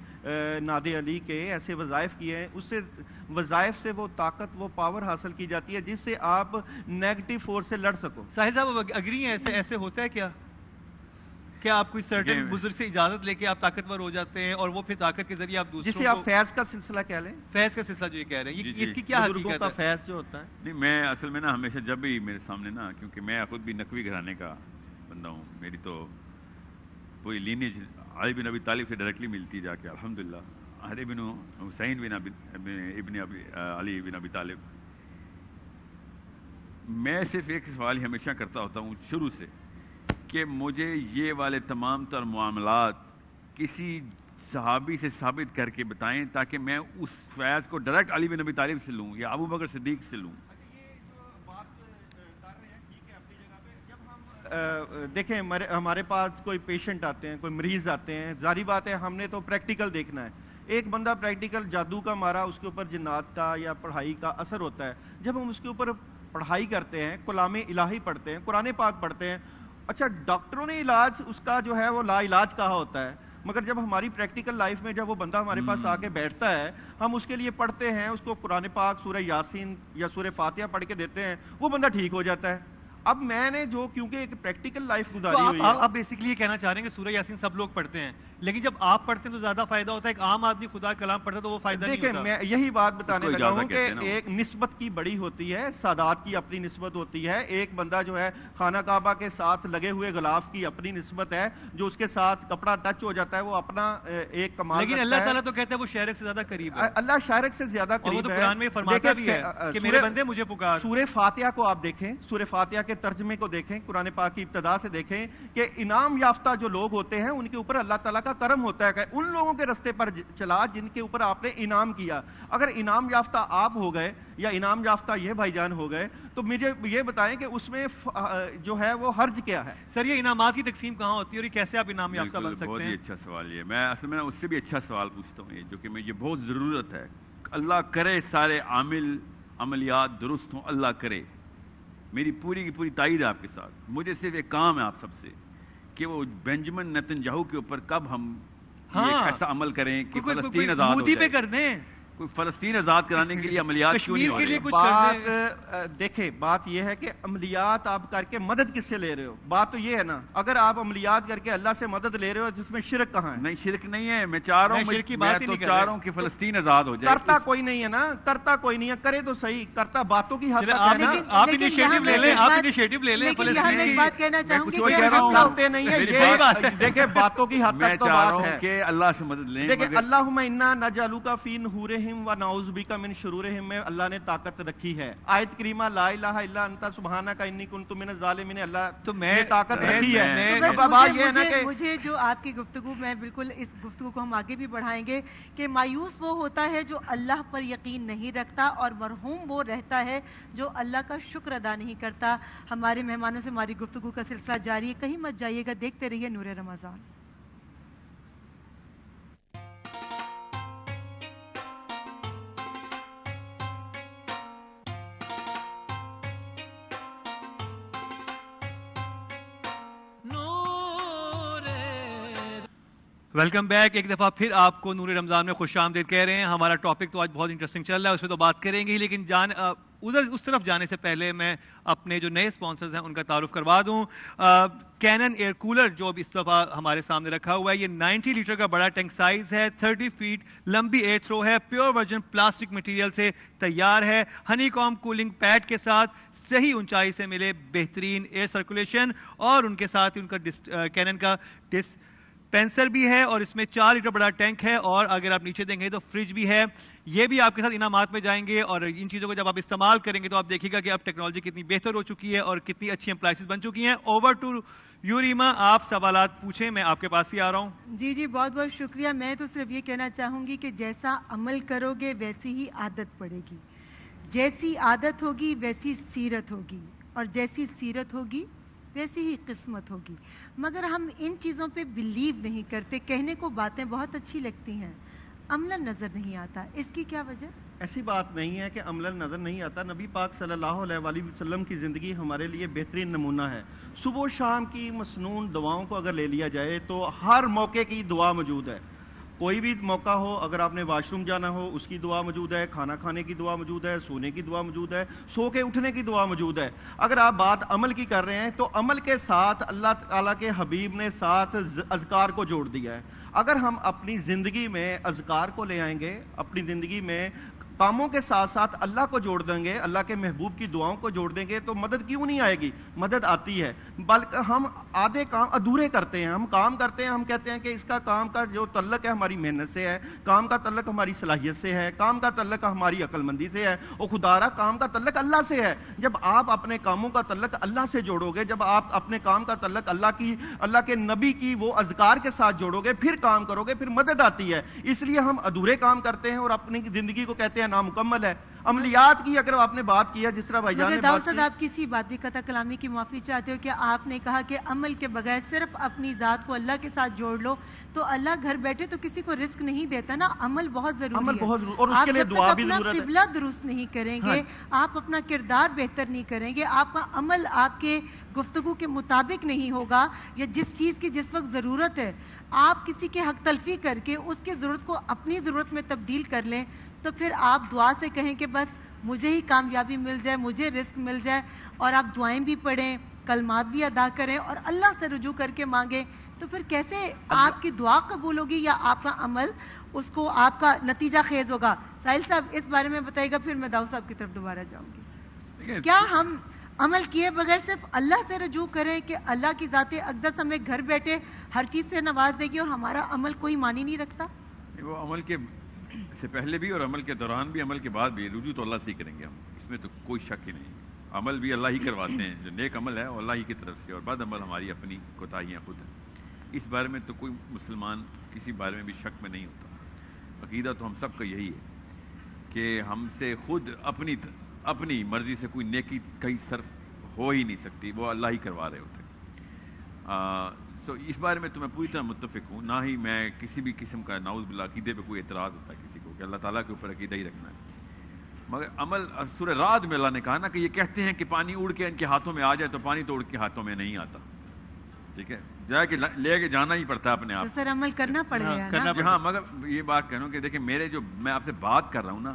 ناد علی کے, ایسے وظائف کیے ہیں. اس سے وظائف سے وہ طاقت, وہ پاور حاصل کی جاتی ہے جس سے آپ نیگیٹو فورس سے لڑ سکو. ساحل صاحب اگری ہیں, ایسے ہوتا ہے کیا آپ کوئی سرٹن بزرگ سے اجازت لے کے آپ طاقتور ہو جاتے ہیں اور وہ پھر طاقت کے ذریعے آپ دوسروں کو, جسے آپ فیض کا سلسلہ کہہ لیں, فیض کا سلسلہ جو یہ کہہ رہے ہیں, اس کی کیا حقیقت ہے؟ فیض جو ہوتا ہے, نہیں میں اصل میں نا ہمیشہ جب بھی میرے سامنے نا, کیونکہ میں خود بھی نقوی گھرانے کا بندہ ہوں, میری تو پوری لینیج علی بن ابی طالب سے ڈائریکٹلی ملتی جا کے الحمدللہ, علی بن حسین بن ابن علی بن ابی طالب. میں صرف ایک سوال ہی ہمیشہ کرتا ہوتا ہوں شروع سے کہ مجھے یہ والے تمام تر معاملات کسی صحابی سے ثابت کر کے بتائیں تاکہ میں اس فیض کو ڈائریکٹ علی بن ابی طالب سے لوں یا ابو بکر صدیق سے لوں. دیکھیں ہمارے پاس کوئی پیشنٹ آتے ہیں, کوئی مریض آتے ہیں, ظاہری بات ہے ہم نے تو پریکٹیکل دیکھنا ہے. ایک بندہ پریکٹیکل جادو کا مارا, اس کے اوپر جنات کا یا پڑھائی کا اثر ہوتا ہے. جب ہم اس کے اوپر پڑھائی کرتے ہیں, کلام الہی پڑھتے ہیں, قرآن پاک پڑھتے ہیں, اچھا ڈاکٹروں نے علاج اس کا جو ہے وہ لا علاج کہا ہوتا ہے, مگر جب ہماری پریکٹیکل لائف میں جب وہ بندہ ہمارے پاس آ کے بیٹھتا ہے, ہم اس کے لیے پڑھتے ہیں, اس کو قرآن پاک, سورہ یاسین یا سورہ فاتحہ پڑھ کے دیتے ہیں, وہ بندہ ٹھیک ہو جاتا ہے. اب میں نے جو کیونکہ ایک پریکٹیکل لائف گزاری ہوئی ہے, آپ بیسیکلی یہ کہنا چاہ رہے ہیں کہ سورہ یاسین سب لوگ پڑھتے ہیں, لیکن جب آپ پڑھتے ہیں تو زیادہ فائدہ ہوتا ہے, ایک عام آدمی خدا کلام پڑھتا ہے تو وہ فائدہ نہیں ہوتا. دیکھیں میں یہی بات بتانے لگا ہوں کہ ایک نسبت کی بڑی ہوتی ہے, سادات کی اپنی نسبت ہوتی ہے, ایک بندہ جو ہے خانہ کعبہ کے ساتھ لگے ہوئے غلاف کی اپنی نسبت ہے, جو اس کے ساتھ کپڑا ٹچ ہو جاتا ہے وہ اپنا ایک کمال. لیکن اللہ تعالیٰ تو کہتا ہے وہ شارک سے زیادہ قریب ہے, اللہ شارک سے زیادہ قریب ہے. وہ تو قرآن میں فرماتا بھی ہے کہ میرے بندے مجھے پکار. سورہ فاتحہ کو آپ دیکھیں, سورہ فاتحہ کے ترجمے کو دیکھیں, قرآن پاک کی ابتدا سے دیکھیں کہ انعام یافتہ جو لوگ ہوتے ہیں ان کے اوپر اللہ تعالیٰ کا کرم ہوتا ہے کہ ان لوگوں کے رستے پر چلا جن کے اوپر آپ نے انعام کیا. اگر انعام یافتہ آپ ہو گئے یا انعام یافتہ یہ بھائی جان ہو گئے تو مجھے یہ بتائیں کہ اس میں جو ہے وہ حرج کیا ہے. سر یہ انعامات کی تقسیم کہاں ہوتی ہے اور یہ کیسے آپ انعام یافتہ بن سکتے ہیں؟ بہت ہی اچھا سوال یہ, میں اصل میں اس سے بھی اچھا سوال پوچھتا ہوں جو کہ مجھے بہت ضرورت ہے. اللہ کرے سارے عملیات درست ہوں, اللہ کرے, میری پوری کی پوری تائید ہے آپ کے ساتھ. مجھے صرف ایک کام ہے آپ سب سے کہ وہ بینجمن نیتن یاہو کے اوپر کب ہم ایک ایسا عمل کریں کہ فلسطین آزاد ہو جائے. مودی پہ کر دیں, کوئی فلسطین آزاد کرانے کے لیے عملیات کیوں نہیں ہو کشمیر کے لیے رہے؟ کچھ کر دیں۔ بات دیکھیں، بات یہ ہے کہ عملیات آپ کر کے مدد کس سے لے رہے ہو؟ بات تو یہ ہے نا، اگر آپ عملیات کر کے اللہ سے مدد لے رہے ہو جس میں شرک کہاں ہے؟ نہیں شرک نہیں ہے، میں چاہ رہا میں ہوں شرک کی میں بات ہی تو نہیں کر چاہ رہا۔ رہا ہوں کہ فلسطین آزاد ہو جائے۔ کرتا کوئی نہیں ہے نا، کرتا کوئی نہیں ہے، کرے تو صحیح، کرتا باتوں کی حد چلے تک آپ ہے نا۔ آپ لیکن انیشیٹو یہاں لے میں لیں، ایک آپ بات- انیشیٹو لے لیں لیکن یہاں فلسطین میں ایک کی۔ بات کہنا چاہوں کچھ گی اور کہ کہہ رہا ہوں۔ کرتے نہیں ہے میری صحیح بات یہ، ہے۔ دیکھیں باتوں کی حد میں تک تو چاہ رہا بات ہوں ہے۔ کہ اللہ سے مدد لیں، دیکھیں مگر اللہم انا نجعلک فی نحورہم و نعوذ بک من شرورہم میں اللہ نے طاقت رکھی ہے۔ آیت کریمہ لا الہ الا انت سبحانک انی کنت من الظالمین، اللہ تو میں نے طاقت رکھی ہے۔ میں- تو اب بس بات یہ ہے نا مجھے کہ مجھے جو آپ کی گفتگو میں بالکل اس گفتگو کو ہم آگے بھی بڑھائیں گے کہ مایوس وہ ہوتا ہے جو اللہ پر یقین نہیں رکھتا، اور مرحوم وہ رہتا ہے جو اللہ کا شکر ادا نہیں کرتا۔ ہمارے مہمانوں سے ہماری گفتگو کا سلسلہ جاری ہے، کہیں مت جائیے گا، دیکھتے رہیے نور رمضان۔ ویلکم بیک، ایک دفعہ پھر آپ کو نور رمضان میں خوش آمدید کہہ رہے ہیں۔ ہمارا ٹاپک تو آج بہت انٹرسٹنگ چل رہا ہے، اس پہ تو بات کریں گے ہی، لیکن ادھر اس طرف جانے سے پہلے میں اپنے جو نئے اسپانسرز ہیں ان کا تعارف کروا دوں۔ کینن ایئر کولر جو اب اس دفعہ ہمارے سامنے رکھا ہوا ہے، یہ 90 لیٹر کا بڑا ٹینک سائز ہے، 30 فیٹ لمبی ایئر تھرو ہے، پیور ورجن پلاسٹک مٹیریل سے تیار ہے، ہنی کام کولنگ پیڈ کے ساتھ صحیح اونچائی سے ملے بہترین ایئر سرکولیشن، اور ان کے ساتھ ان کا کینن کا پینسر بھی ہے، اور اس میں 4 لیٹر بڑا ٹینک ہے، اور اگر آپ نیچے دیں گے تو فریج بھی ہے۔ یہ بھی آپ کے ساتھ انعامات میں جائیں گے، اور ان چیزوں کو جب آپ استعمال کریں گے تو آپ دیکھیں گا کہ اب ٹیکنالوجی کتنی بہتر ہو چکی ہے اور کتنی اچھی اپلائنسز بن چکی ہیں۔ اوور ٹو یو ریما، آپ سوالات پوچھیں، میں آپ کے پاس ہی آ رہا ہوں۔ جی بہت بہت شکریہ۔ میں تو صرف یہ کہنا چاہوں گی کہ جیسا عمل کرو گے ویسی ہی عادت پڑے گی، جیسی عادت ہوگی ویسی سیرت ہوگی، اور جیسی سیرت ہوگی ویسی ہی قسمت ہوگی۔ مگر ہم ان چیزوں پہ بلیو نہیں کرتے، کہنے کو باتیں بہت اچھی لگتی ہیں، عملاً نظر نہیں آتا۔ اس کی کیا وجہ؟ ایسی بات نہیں ہے کہ عملاً نظر نہیں آتا۔ نبی پاک صلی اللہ علیہ وآلہ وسلم کی زندگی ہمارے لیے بہترین نمونہ ہے۔ صبح و شام کی مسنون دعاؤں کو اگر لے لیا جائے تو ہر موقع کی دعا موجود ہے۔ کوئی بھی موقع ہو، اگر آپ نے واش روم جانا ہو اس کی دعا موجود ہے، کھانا کھانے کی دعا موجود ہے، سونے کی دعا موجود ہے، سو کے اٹھنے کی دعا موجود ہے۔ اگر آپ بات عمل کی کر رہے ہیں تو عمل کے ساتھ اللہ تعالیٰ کے حبیب نے ساتھ اذکار کو جوڑ دیا ہے۔ اگر ہم اپنی زندگی میں اذکار کو لے آئیں گے، اپنی زندگی میں کاموں کے ساتھ ساتھ اللہ کو جوڑ دیں گے، اللہ کے محبوب کی دعاؤں کو جوڑ دیں گے، تو مدد کیوں نہیں آئے گی؟ مدد آتی ہے، بلکہ ہم آدھے کام ادھورے کرتے ہیں۔ ہم کام کرتے ہیں، ہم کہتے ہیں کہ اس کا کام کا جو تعلق ہے ہماری محنت سے ہے، کام کا تعلق ہماری صلاحیت سے ہے، کام کا تعلق ہماری عقل مندی سے ہے، اور خدارا کام کا تعلق اللہ سے ہے۔ جب آپ اپنے کاموں کا تعلق اللہ سے جوڑو گے، جب آپ اپنے کام کا تعلق اللہ کے نبی کی وہ اذکار کے ساتھ جوڑو گے، پھر کام کرو گے، پھر مدد آتی ہے۔ اس لیے ہم ادھورے کام کرتے ہیں اور اپنی زندگی کو کہتے ہیں نامکمل ہے۔ عملیات کی اگر آپ نے بات کی ہے، جس طرح بھائی جان مگر نے داؤد بات صاحب، کی، آپ کسی بات بھی قطع کلامی کی معافی چاہتے ہو کہ آپ نے کہا کہ عمل کے بغیر صرف اپنی ذات کو اللہ کے ساتھ جوڑ لو تو اللہ گھر بیٹھے تو کسی کو رزق نہیں دیتا نا۔ عمل بہت ضروری عمل ہے، بہت ضروری، اور اس کے لیے دعا بھی ضرورت ہے۔ آپ جب تک اپنا قبلہ درست نہیں کریں گے، آپ اپنا کردار بہتر نہیں کریں گے، آپ کا عمل آپ کے گفتگو کے مطابق نہیں ہوگا، یا جس چیز کی جس وقت ضرورت ہے آپ کسی کے حق تلفی کر کے اس کی ضرورت کو اپنی ضرورت میں تبدیل کر لیں، تو پھر آپ دعا سے کہیں کہ بس مجھے ہی کامیابی مل جائے، مجھے رزق مل جائے، اور آپ دعائیں بھی پڑھیں، کلمات بھی ادا کریں اور اللہ سے رجوع کر کے مانگیں، تو پھر کیسے آپ کی دعا قبول ہوگی یا آپ کا عمل اس کو آپ کا نتیجہ خیز ہوگا؟ ساحل صاحب اس بارے میں بتائیے گا، پھر میں داؤد صاحب کی طرف دوبارہ جاؤں گی۔ کیا ہم عمل کیے بغیر صرف اللہ سے رجوع کریں کہ اللہ کی ذات اقدس ہمیں گھر بیٹھے ہر چیز سے نواز دے گی اور ہمارا عمل کوئی معنی نہیں رکھتا؟ وہ عمل کے سے پہلے بھی اور عمل کے دوران بھی، عمل کے بعد بھی رجوع تو اللہ سے ہی کریں گے ہم، اس میں تو کوئی شک ہی نہیں۔ عمل بھی اللہ ہی کرواتے ہیں، جو نیک عمل ہے وہ اللہ ہی کی طرف سے، اور بد عمل ہماری اپنی کوتاہیاں خود ہیں۔ اس بارے میں تو کوئی مسلمان کسی بارے میں بھی شک میں نہیں ہوتا۔ عقیدہ تو ہم سب کا یہی ہے کہ ہم سے خود اپنی مرضی سے کوئی نیکی کہیں صرف ہو ہی نہیں سکتی، وہ اللہ ہی کروا رہے ہوتے ہیں۔ سو اس بارے میں تو میں پوری طرح متفق ہوں، نہ ہی میں کسی بھی قسم کا نعوذ باللہ عقیدے پہ کوئی اعتراض ہوتا ہے کسی کو کہ اللہ تعالیٰ کے اوپر عقیدہ ہی رکھنا ہے۔ مگر عمل سورہ رعد میں اللہ نے کہا نا کہ یہ کہتے ہیں کہ پانی اڑ کے ان کے ہاتھوں میں آ جائے، تو پانی تو اڑ کے ہاتھوں میں نہیں آتا، ٹھیک ہے؟ جا کے لے کے جانا ہی پڑتا ہے اپنے آپ. تو سر عمل کرنا پڑ گیا نا. ہاں مگر یہ بات کہہ رہا ہوں کہ دیکھیں میرے جو میں آپ سے بات کر رہا ہوں نا,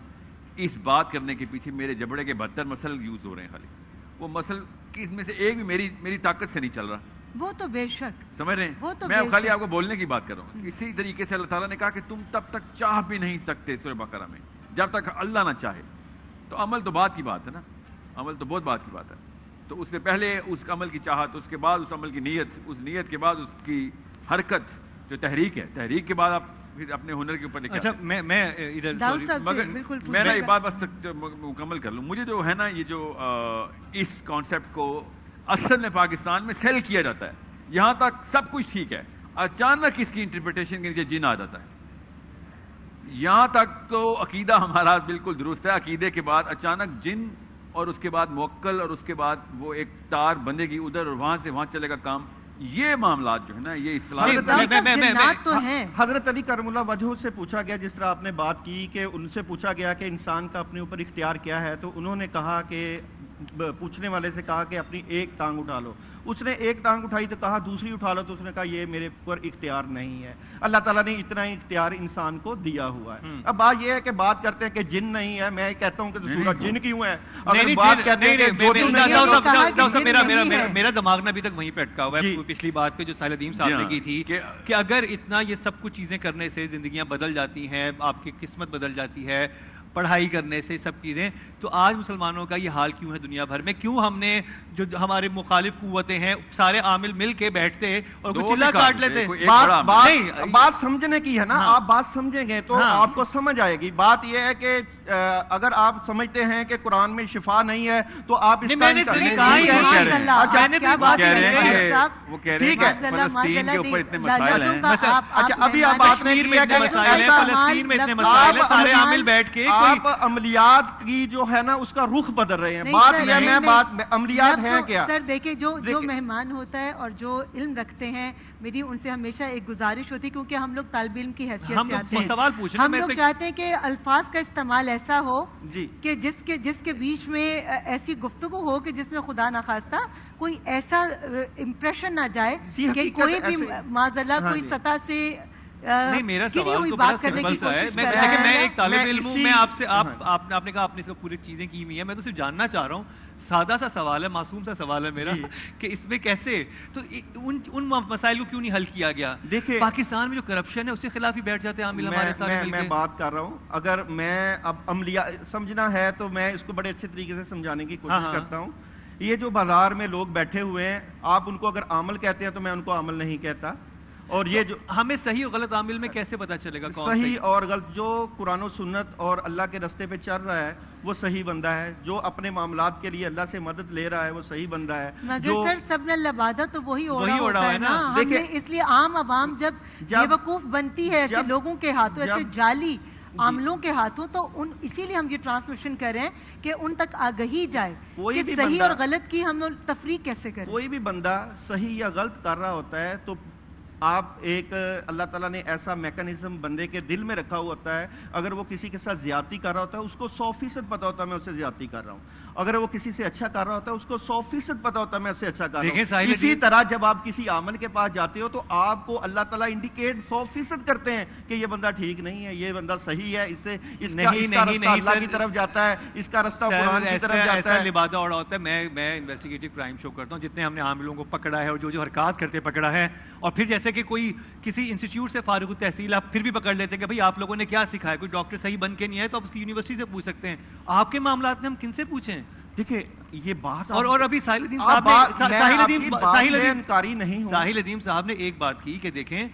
اس بات کرنے کے پیچھے میرے جبڑے کے 72 مسل یوز ہو رہے ہیں خالی. وہ مسل اس میں سے ایک بھی میری طاقت سے نہیں چل رہا. وہ تو بے شک سمجھ رہے ہیں, میں خالی آپ کو بولنے کی بات کر رہا ہوں. اسی طریقے سے اللہ تعالیٰ نے کہا کہ تم تب تک چاہ بھی نہیں سکتے سورہ بقرہ میں جب تک اللہ نہ چاہے. تو عمل تو بات کی بات ہے نا, عمل تو بہت بات کی بات ہے. تو اس سے پہلے اس عمل کی چاہت, اس کے بعد اس عمل کی نیت, اس نیت کے بعد اس کی حرکت جو تحریک ہے, تحریک کے بعد آپ پھر اپنے ہنر کے اوپر نکال. اچھا میں ادھر مگر میں نا ایک بات بس مکمل کر لوں. مجھے جو ہے نا یہ جو اس کانسیپٹ کو اصل میں پاکستان میں سیل کیا جاتا ہے, یہاں تک سب کچھ ٹھیک ہے, اچانک اس کی انٹرپریٹیشن کے نیچے جن آ جاتا ہے. یہاں تک تو عقیدہ ہمارا بالکل درست ہے, عقیدے کے بعد اچانک جن اور اس کے بعد موکل اور اس کے بعد وہ ایک تار بندے کی ادھر اور وہاں سے وہاں چلے گا کام. یہ معاملات جو ہے نا یہ اسلام تو ہیں. حضرت علی کرم اللہ وجہ سے پوچھا گیا, جس طرح آپ نے بات کی کہ ان سے پوچھا گیا کہ انسان کا اپنے اوپر اختیار کیا ہے, تو انہوں نے کہا کہ پوچھنے والے سے کہا کہ اپنی ایک ٹانگ اٹھا لو. اس نے ایک ٹانگ اٹھائی تو کہا دوسری اٹھا لو, تو اس نے کہا یہ میرے اوپر اختیار نہیں ہے. اللہ تعالیٰ نے اتنا اختیار انسان کو دیا ہوا ہے. اب بات یہ ہے کہ بات کرتے ہیں کہ جن نہیں ہے, میں کہتا ہوں کہ سورج جن کیوں ہے. اگر بات کہتے ہیں کہ میرا دماغ میں ابھی تک وہیں پہ اٹکا ہوا ہے پچھلی بات پہ جو ساحل ندیم صاحب نے کی تھی کہ اگر اتنا یہ سب کچھ چیزیں کرنے سے زندگیاں بدل جاتی ہیں, آپ کی قسمت بدل جاتی ہے, پڑھائی کرنے سے سب چیزیں, تو آج مسلمانوں کا یہ حال کیوں ہے دنیا بھر میں؟ کیوں ہم نے جو ہمارے مخالف قوتیں ہیں سارے عامل مل کے بیٹھتے اور کچھ چلا کاٹ لیتے. بات سمجھنے کی ہے نا, آپ بات سمجھیں گے تو آپ کو سمجھ آئے گی. بات یہ ہے کہ اگر آپ سمجھتے ہیں کہ قرآن میں شفا نہیں ہے تو آپ اس کا ٹھیک ہے. ابھی آپ بات سارے عامل بیٹھ کے آپ عملیات کی جو ہے نا اس کا رخ بدل رہے ہیں. بات یہ میں بات عملیات ہیں کیا سر دیکھیں, جو مہمان ہوتا ہے اور جو علم رکھتے ہیں, میری ان سے ہمیشہ ایک گزارش ہوتی ہے, کیونکہ ہم لوگ طالب علم کی حیثیت سے آتے ہیں, ہم لوگ چاہتے ہیں کہ الفاظ کا استعمال ایسا ہو کہ جس کے بیچ میں ایسی گفتگو ہو کہ جس میں خدا نخواستہ کوئی ایسا امپریشن نہ جائے کہ کوئی بھی معذلہ کوئی سطح سے نہیں. میرا سوال تو بڑا سمپل سا ہے. میں ایک طالب علم ہوں, میں آپ سے آپ نے کہا آپ نے اس کو پوری چیزیں کی ہوئی ہیں, میں تو صرف جاننا چاہ رہا ہوں, سادہ سا سوال ہے, معصوم سا سوال ہے میرا, کہ اس میں کیسے تو ان مسائل کو کیوں نہیں حل کیا گیا؟ دیکھیں پاکستان میں جو کرپشن ہے اس کے خلاف ہی بیٹھ جاتے ہیں عامل ہمارے ساتھ. میں بات کر رہا ہوں, اگر میں اب عملیات سمجھنا ہے تو میں اس کو بڑے اچھے طریقے سے سمجھانے کی کوشش کرتا ہوں. یہ جو بازار میں لوگ بیٹھے ہوئے ہیں, آپ ان کو اگر عمل کہتے ہیں تو میں ان کو عمل نہیں کہتا. اور یہ جو ہمیں صحیح اور غلط عامل میں کیسے پتا چلے گا کون صحیح اور غلط؟ جو قرآن و سنت اور اللہ کے رستے پہ چل رہا ہے وہ صحیح بندہ ہے, جو اپنے معاملات کے لیے اللہ سے مدد لے رہا ہے وہ صحیح بندہ ہے. مگر سر سب نے لبادہ تو وہی اوڑا ہے نا. دیکھیں اس لیے عام عوام جب بیوقوف بنتی ہے ایسے لوگوں کے ہاتھوں, ایسے جعلی عاملوں کے ہاتھوں, تو اسی لیے ہم یہ ٹرانسمیشن کر رہے ہیں کہ ان تک آگہی جائے کہ صحیح اور غلط کی ہم تفریق کیسے کریں. کوئی بھی بندہ صحیح یا غلط کر رہا ہوتا ہے تو آپ ایک اللہ تعالیٰ نے ایسا میکانزم بندے کے دل میں رکھا ہوا ہوتا ہے, اگر وہ کسی کے ساتھ زیادتی کر رہا ہوتا ہے اس کو 100% پتا ہوتا ہے میں اسے زیادتی کر رہا ہوں, اگر وہ کسی سے اچھا کر رہا ہوتا ہے اس کو 100% پتا ہوتا ہے میں اسے اچھا کر رہا ہوں. اسی طرح جب آپ کسی عامل کے پاس جاتے ہو تو آپ کو اللہ تعالیٰ انڈیکیٹ 100% کرتے ہیں کہ یہ بندہ ٹھیک نہیں ہے, یہ بندہ صحیح ہے, اس سے اس کا رستہ اللہ کی طرف جاتا ہے, اس کا رستہ قرآن کی طرف جاتا ہے. لبادہ اوڑا ہوتا ہے. میں انویسٹیگیٹو کرائم شو کرتا ہوں, جتنے ہم نے عاملوں کو پکڑا ہے اور جو حرکات کرتے پکڑا ہے, اور پھر جیسے کہ کوئی کسی انسٹیٹیوٹ سے فارغ التحصیل آپ پھر بھی پکڑ لیتے ہیں کہ بھائی آپ لوگوں نے کیا سکھایا, کوئی ڈاکٹر صحیح بن کے نہیں ہے تو آپ اس کی یونیورسٹی سے پوچھ سکتے ہیں. آپ کے معاملات میں ہم کن سے پوچھیں؟ دیکھیں یہ بات اور ابھی ساحل ندیم صاحب نے ایک بات کی کہ دیکھیں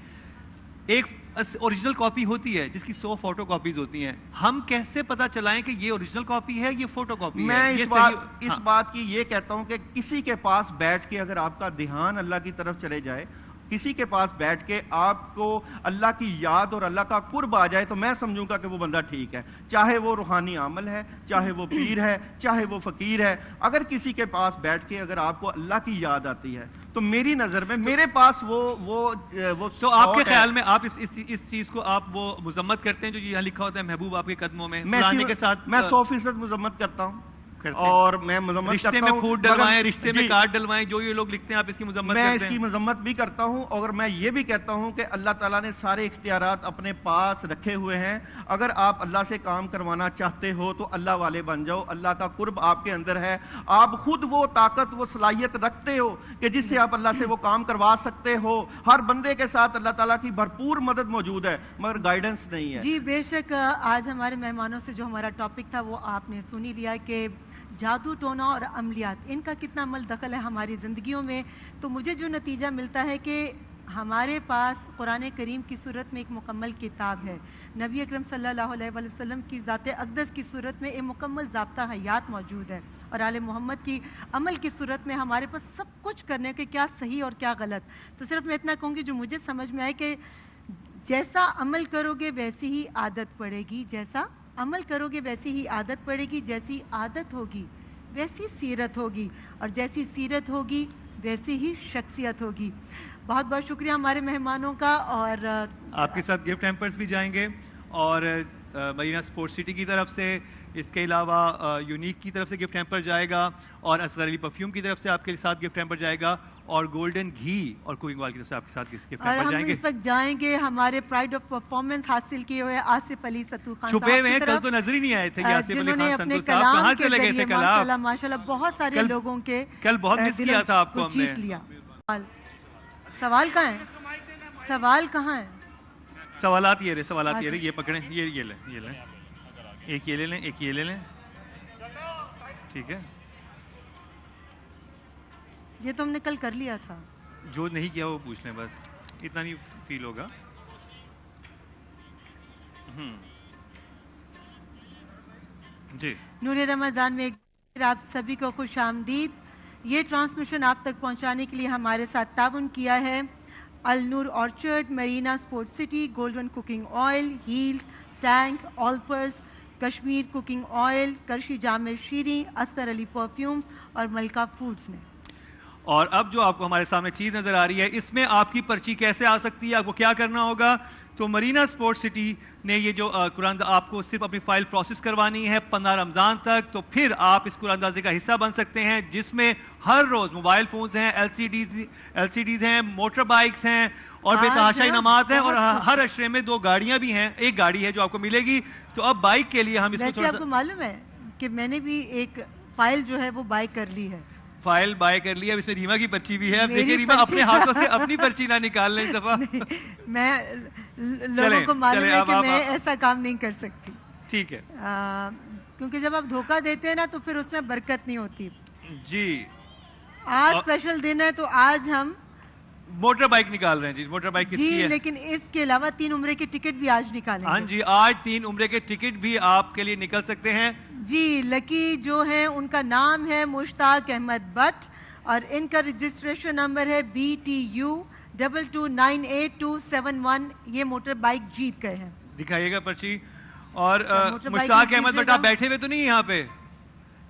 ایک اوریجنل کاپی ہوتی ہے جس کی 100 فوٹو کاپیز ہوتی ہیں, ہم کیسے پتا چلائیں کہ یہ اوریجنل کاپی ہے یہ فوٹو کاپی ہے؟ میں اس بات کی یہ کہتا ہوں کہ کسی کے پاس بیٹھ کے اگر آپ کا دھیان اللہ کی طرف چلے جائے, کسی کے پاس بیٹھ کے آپ کو اللہ کی یاد اور اللہ کا قرب آ جائے, تو میں سمجھوں گا کہ وہ بندہ ٹھیک ہے, چاہے وہ روحانی عامل ہے, چاہے وہ پیر ہے, چاہے وہ فقیر ہے. اگر کسی کے پاس بیٹھ کے اگر آپ کو اللہ کی یاد آتی ہے تو میری نظر میں میرے پاس وہ تو آپ کے خیال میں آپ اس چیز کو آپ وہ مذمت کرتے ہیں جو یہاں لکھا ہوتا ہے محبوب آپ کے قدموں میں, میں 100% مذمت کرتا ہوں. کرتے ہیں اور میں مذمت رشتے کرتا میں ہوں پھوٹ مگر- ڈلوائیں رشتے میں جی، کاٹ ڈلوائیں جو یہ لوگ لکھتے ہیں آپ اس کی مذمت میں اس کرتے کی ہیں مذمت بھی کرتا ہوں اور میں یہ بھی کہتا ہوں کہ اللہ تعالیٰ نے سارے اختیارات اپنے پاس رکھے ہوئے ہیں. اگر آپ اللہ سے کام کروانا چاہتے ہو تو اللہ والے بن جاؤ. اللہ کا قرب آپ کے اندر ہے. آپ خود وہ طاقت وہ صلاحیت رکھتے ہو کہ جس سے آپ اللہ سے وہ کام کروا سکتے ہو. ہر بندے کے ساتھ اللہ تعالیٰ کی بھرپور مدد موجود ہے مگر گائیڈنس نہیں ہے. جی بے شک آج ہمارے مہمانوں سے جو ہمارا ٹاپک تھا وہ آپ نے سنی لیا کہ جادو ٹونا اور عملیات ان کا کتنا عمل دخل ہے ہماری زندگیوں میں. تو مجھے جو نتیجہ ملتا ہے کہ ہمارے پاس قرآن کریم کی صورت میں ایک مکمل کتاب ہے, نبی اکرم صلی اللہ علیہ وآلہ وسلم کی ذات اقدس کی صورت میں ایک مکمل ضابطہ حیات موجود ہے, اور آل محمد کی عمل کی صورت میں ہمارے پاس سب کچھ کرنے کے کیا صحیح اور کیا غلط. تو صرف میں اتنا کہوں گی جو مجھے سمجھ میں آئے کہ جیسا عمل کرو گے ویسی ہی عادت پڑے گی, جیسا عمل کرو گے ویسی ہی عادت پڑے گی, جیسی عادت ہوگی ویسی سیرت ہوگی, اور جیسی سیرت ہوگی ویسی ہی شخصیت ہوگی. بہت بہت شکریہ ہمارے مہمانوں کا. اور آپ کے ساتھ گفٹ ہیمپرز بھی جائیں گے اور مرینا اسپورٹ سٹی کی طرف سے, اس کے علاوہ یونیک کی طرف سے گفٹ ہیمپر جائے گا, اور اصغر علی پرفیوم کی طرف سے آپ کے ساتھ گفٹ ہیمپر جائے گا, اور گولڈن گھی اور کوکنگ آئل کی طرف سے آپ کے ساتھ گفٹ اور ہیمپر ہم جائیں گے. اس وقت جائیں گے ہمارے پرائڈ آف پرفارمنس حاصل کیے ہوئے آصف علی ستو خان چھپے ہوئے ہیں, کل تو نظر ہی نہیں آئے تھے یہ آصف علی جنہوں نے خان اپنے سنتو صاحب, کہاں چلے گئے تھے کل آپ؟ ماشاءاللہ بہت سارے لوگوں کے کل بہت مس کیا تھا آپ کو ہم نے. جیت لیا. سوال کہاں ہے, سوال کہاں ہے؟ سوالات یہ رہے, سوالات یہ رہے, یہ پکڑیں, یہ لیں, یہ لیں, ایک یہ لے لیں, ایک یہ لے لیں, ٹھیک ہے. یہ تو ہم نے کل کر لیا تھا. جو نہیں کیا وہ پوچھ لیں, بس اتنا نہیں فیل ہوگا. جی نور رمضان میں ایک بار آپ سبھی کو خوش آمدید. یہ ٹرانسمیشن آپ تک پہنچانے کے لیے ہمارے ساتھ تعاون کیا ہے Alnoor orchard, marina sport city, golden cooking oil, hills, tank, آلپرز, کشمیر کوکنگ آئل, کرشی جامع شیریں, اصغر علی پرفیومز اور ملکہ فوڈز نے. اور اب جو آپ کو ہمارے سامنے چیز نظر آ رہی ہے, اس میں آپ کی پرچی کیسے آ سکتی ہے, آپ کو کیا کرنا ہوگا. تو مرینا اسپورٹ سٹی نے یہ جو قرآن آپ کو صرف اپنی فائل پروسیس کروانی ہے 15 رمضان تک, تو پھر آپ اس قرآن اندازی کا حصہ بن سکتے ہیں, جس میں ہر روز موبائل فونز ہیں, ایل سی ڈیز ہیں, موٹر بائکس ہیں, اور بے تحاشا انعامات ہیں, اور ہر اشرے میں 2 گاڑیاں بھی ہیں, ایک گاڑی ہے جو آپ کو ملے گی. تو اب بائک کے لیے ہم اس کو ویسے آپ کو معلوم ہے کہ میں نے بھی ایک فائل جو ہے وہ بائی کر لی ہے, فائل بائی کر لی ہے. اب اس میں ریما کی پرچی بھی ہے. اب دیکھیں ریما اپنے ہاتھوں سے اپنی پرچی نہ نکال لیں اس دفعہ. میں لوگوں کو معلوم ہے کہ میں ایسا کام نہیں کر سکتی. ٹھیک ہے, کیونکہ جب آپ دھوکہ دیتے ہیں نا تو پھر اس میں برکت نہیں ہوتی. جی آج اسپیشل دن ہے تو آج ہم موٹر بائک نکال رہے ہیں. جی موٹر بائک کس کی جی, ہے؟ لیکن اس کے علاوہ 3 عمرے کے ٹکٹ بھی آج نکالیں ہاں گے. جی, آج 3 عمرے کے ٹکٹ بھی آپ کے لیے نکل سکتے ہیں. جی لکی جو ہیں ان کا نام ہے مشتاق احمد بٹ, اور ان کا رجسٹریشن نمبر ہے BTU 229827 یہ موٹر بائک جیت گئے ہیں. دکھائیے گا پرچی. اور موٹر بائک مشتاق احمد دیجیے بٹ گا. آپ بیٹھے ہوئے تو نہیں یہاں پہ,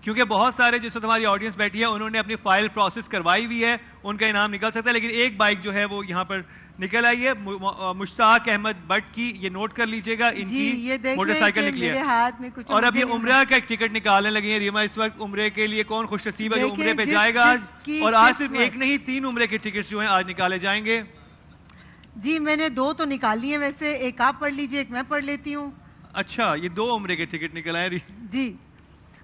کیونکہ بہت سارے جس وقت ہماری آڈینس بیٹھی ہے انہوں نے اپنی فائل پروسیس کروائی ہوئی ہے, ان کا انعام نکل سکتا ہے. لیکن ایک بائک جو ہے وہ یہاں پر نکل آئی ہے مشتاق احمد بٹ کی, یہ نوٹ کر لیجئے گا. ان جی یہ کی دیکھ موٹر لیں سائیکل کہ نکلی میرے ہے, ہاتھ میں کچھ اور اب یہ مجھے نہیں عمرہ کا ٹکٹ نکالنے لگی ہیں ریما اس وقت. عمرے کے لیے کون خوش نصیب ہے جو دیکھیں عمرے پہ جس- جائے گا آج, جس کی اور آج صرف قسمت. ایک نہیں 3 عمرے کے ٹکٹ جو ہیں آج نکالے جائیں گے. جی میں نے 2 تو نکال لیے, ویسے ایک آپ پڑھ لیجئے ایک میں پڑھ لیتی ہوں. اچھا, یہ 2 عمرے کے ٹکٹ نکل آئے. جی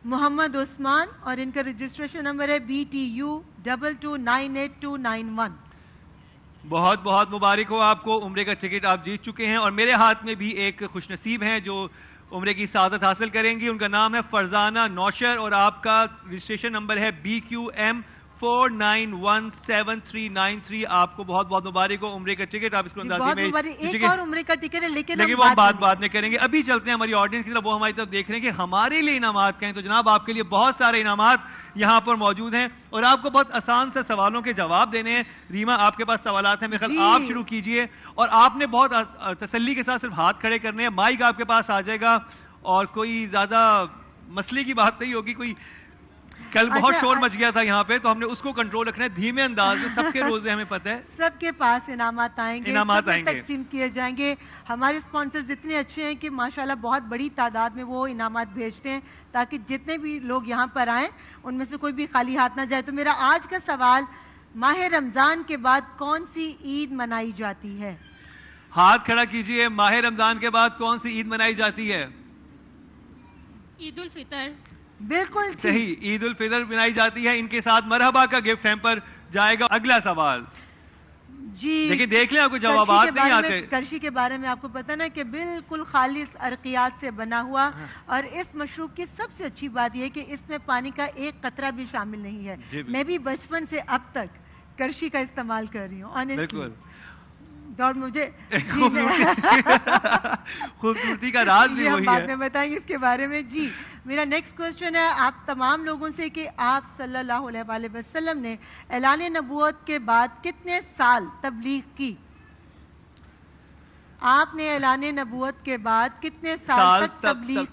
محمد عثمان, اور ان کا رجسٹریشن نمبر ہے BTU 229891. بہت بہت مبارک ہو آپ کو, عمرے کا ٹکٹ آپ جیت چکے ہیں. اور میرے ہاتھ میں بھی ایک خوش نصیب ہیں جو عمرے کی سعادت حاصل کریں گی. ان کا نام ہے فرزانہ نوشر, اور آپ کا رجسٹریشن نمبر ہے BQM 49179393. آپ کو بہت بہت مبارک ہو, عمرے کا ٹکٹ آپ اس کو جی اندازے بہت میں مبارک. ایک اور عمرے کا ٹکٹ ہے لیکن وہ ہم بعد میں کریں گے. ابھی چلتے ہیں ہماری آڈینس کی طرف, وہ ہماری طرف دیکھ رہے ہیں کہ ہمارے لیے انعامات کہیں. تو جناب آپ کے لیے بہت سارے انعامات یہاں پر موجود ہیں, اور آپ کو بہت آسان سے سوالوں کے جواب دینے ہیں. ریما آپ کے پاس سوالات ہیں, میرے خیال آپ شروع کیجئے, اور آپ نے بہت تسلی کے ساتھ صرف ہاتھ کھڑے کرنے ہیں. مائک آپ کے پاس آ جائے گا, اور کوئی زیادہ مسئلے کی بات نہیں ہوگی. کوئی کل بہت شور مچ گیا تھا یہاں پہ, تو ہم نے اس کو کنٹرول رکھنا ہے دھیمے انداز میں. سب کے روزے ہمیں پتہ ہے, سب کے پاس انعامات آئیں گے, سب میں تقسیم کیے جائیں گے. ہمارے اسپانسرز اتنے اچھے ہیں کہ ماشاءاللہ بہت بڑی تعداد میں وہ انعامات بھیجتے ہیں تاکہ جتنے بھی لوگ یہاں پر آئیں ان میں سے کوئی بھی خالی ہاتھ نہ جائے. تو میرا آج کا سوال, ماہ رمضان کے بعد کون سی عید منائی جاتی ہے؟ ہاتھ کھڑا کیجئے. ماہ رمضان کے بعد کون سی عید منائی جاتی ہے؟ عید الفطر. بالکل صحیح, عید الفطر منائی جاتی ہے. ان کے ساتھ مرحبا کا گفٹ ہیمپر جائے گا. اگلا سوال جی, لیکن دیکھ لیں آپ کو جوابات نہیں آتے. کرشی کے بارے میں آپ کو پتہ نا کہ بالکل خالص عرقیات سے بنا ہوا, اور اس مشروب کی سب سے اچھی بات یہ ہے کہ اس میں پانی کا ایک قطرہ بھی شامل نہیں ہے. میں بھی بچپن سے اب تک کرشی کا استعمال کر رہی ہوں بالکل. اور مجھے خوبصورتی کا راز بھی وہی بعد ہے. میں بتائیں گے اس کے بارے میں. جی, میرا نیکسٹ کوسچن ہے آپ تمام لوگوں سے کہ آپ صلی اللہ علیہ وآلہ وسلم نے اعلان نبوت کے بعد کتنے سال تبلیغ کی؟ آپ نے اعلان نبوت کے بعد کتنے سال تک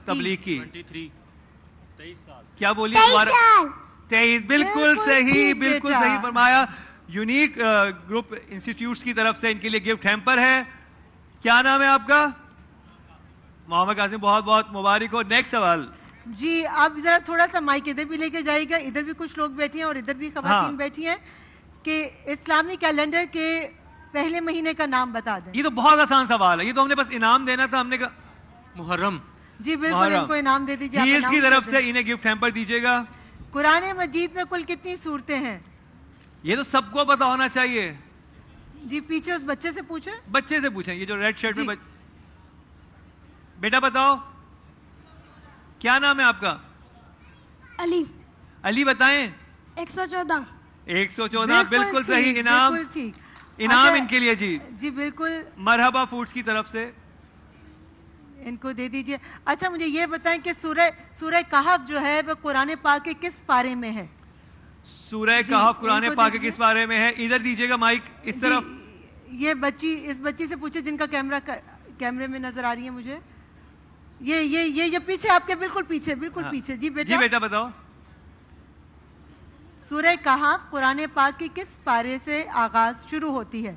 تبلیغ کی؟ 23 سال. کیا بولیے؟ 23. بالکل صحیح, بالکل صحیح فرمایا. یونیک گروپ انسٹیٹیوٹس کی طرف سے ان کے لیے گفٹ ہیمپر ہے. کیا نام ہے آپ کا؟ محمد قاسم, بہت بہت مبارک ہو. نیکسٹ سوال. جی, آپ ذرا تھوڑا سا مائک ادھر بھی لے کے جائے گا. ادھر بھی کچھ لوگ بیٹھے ہیں اور ادھر بھی خواتین بیٹھی ہیں, کہ اسلامی کیلنڈر کے پہلے مہینے کا نام بتا دیں. یہ تو بہت آسان سوال ہے, یہ تو ہم نے بس انعام دینا تھا. ہم نے کہا محرم. جی بالکل, ان کو انعام دے دیجیے. ہیلز کی طرف سے انہیں گفٹ ہیمپر دیجیے گا. قرآن مجید میں کل کتنی سورتیں ہیں؟ یہ تو سب کو پتا ہونا چاہیے. جی پیچھے اس بچے سے پوچھیں. بچے سے پوچھیں, یہ جو ریڈ شرٹ میں بیٹا بتاؤ کیا نام ہے آپ کا؟ علی. علی بتائیں. 114. 114 بالکل صحیح. انعام انعام ان کے لیے. جی جی بالکل, مرحبا فوڈز کی طرف سے ان کو دے دیجئے. اچھا مجھے یہ بتائیں کہ سورہ کہف جو ہے وہ قرآن پاک کے کس پارے میں ہے؟ سورہ کہف قرآن پاک کے کس بارے میں ہے؟ ادھر دیجیے گا مائک اس طرف. یہ بچی, اس بچی سے پوچھے جن کا کیمرے میں نظر آ رہی ہے مجھے. یہ پیچھے آپ کے بالکل پیچھے, بالکل پیچھے. جی بیٹا. جی بیٹا بتاؤ. سورہ کہف قرآن پاک کی کس پارے سے آغاز شروع ہوتی ہے؟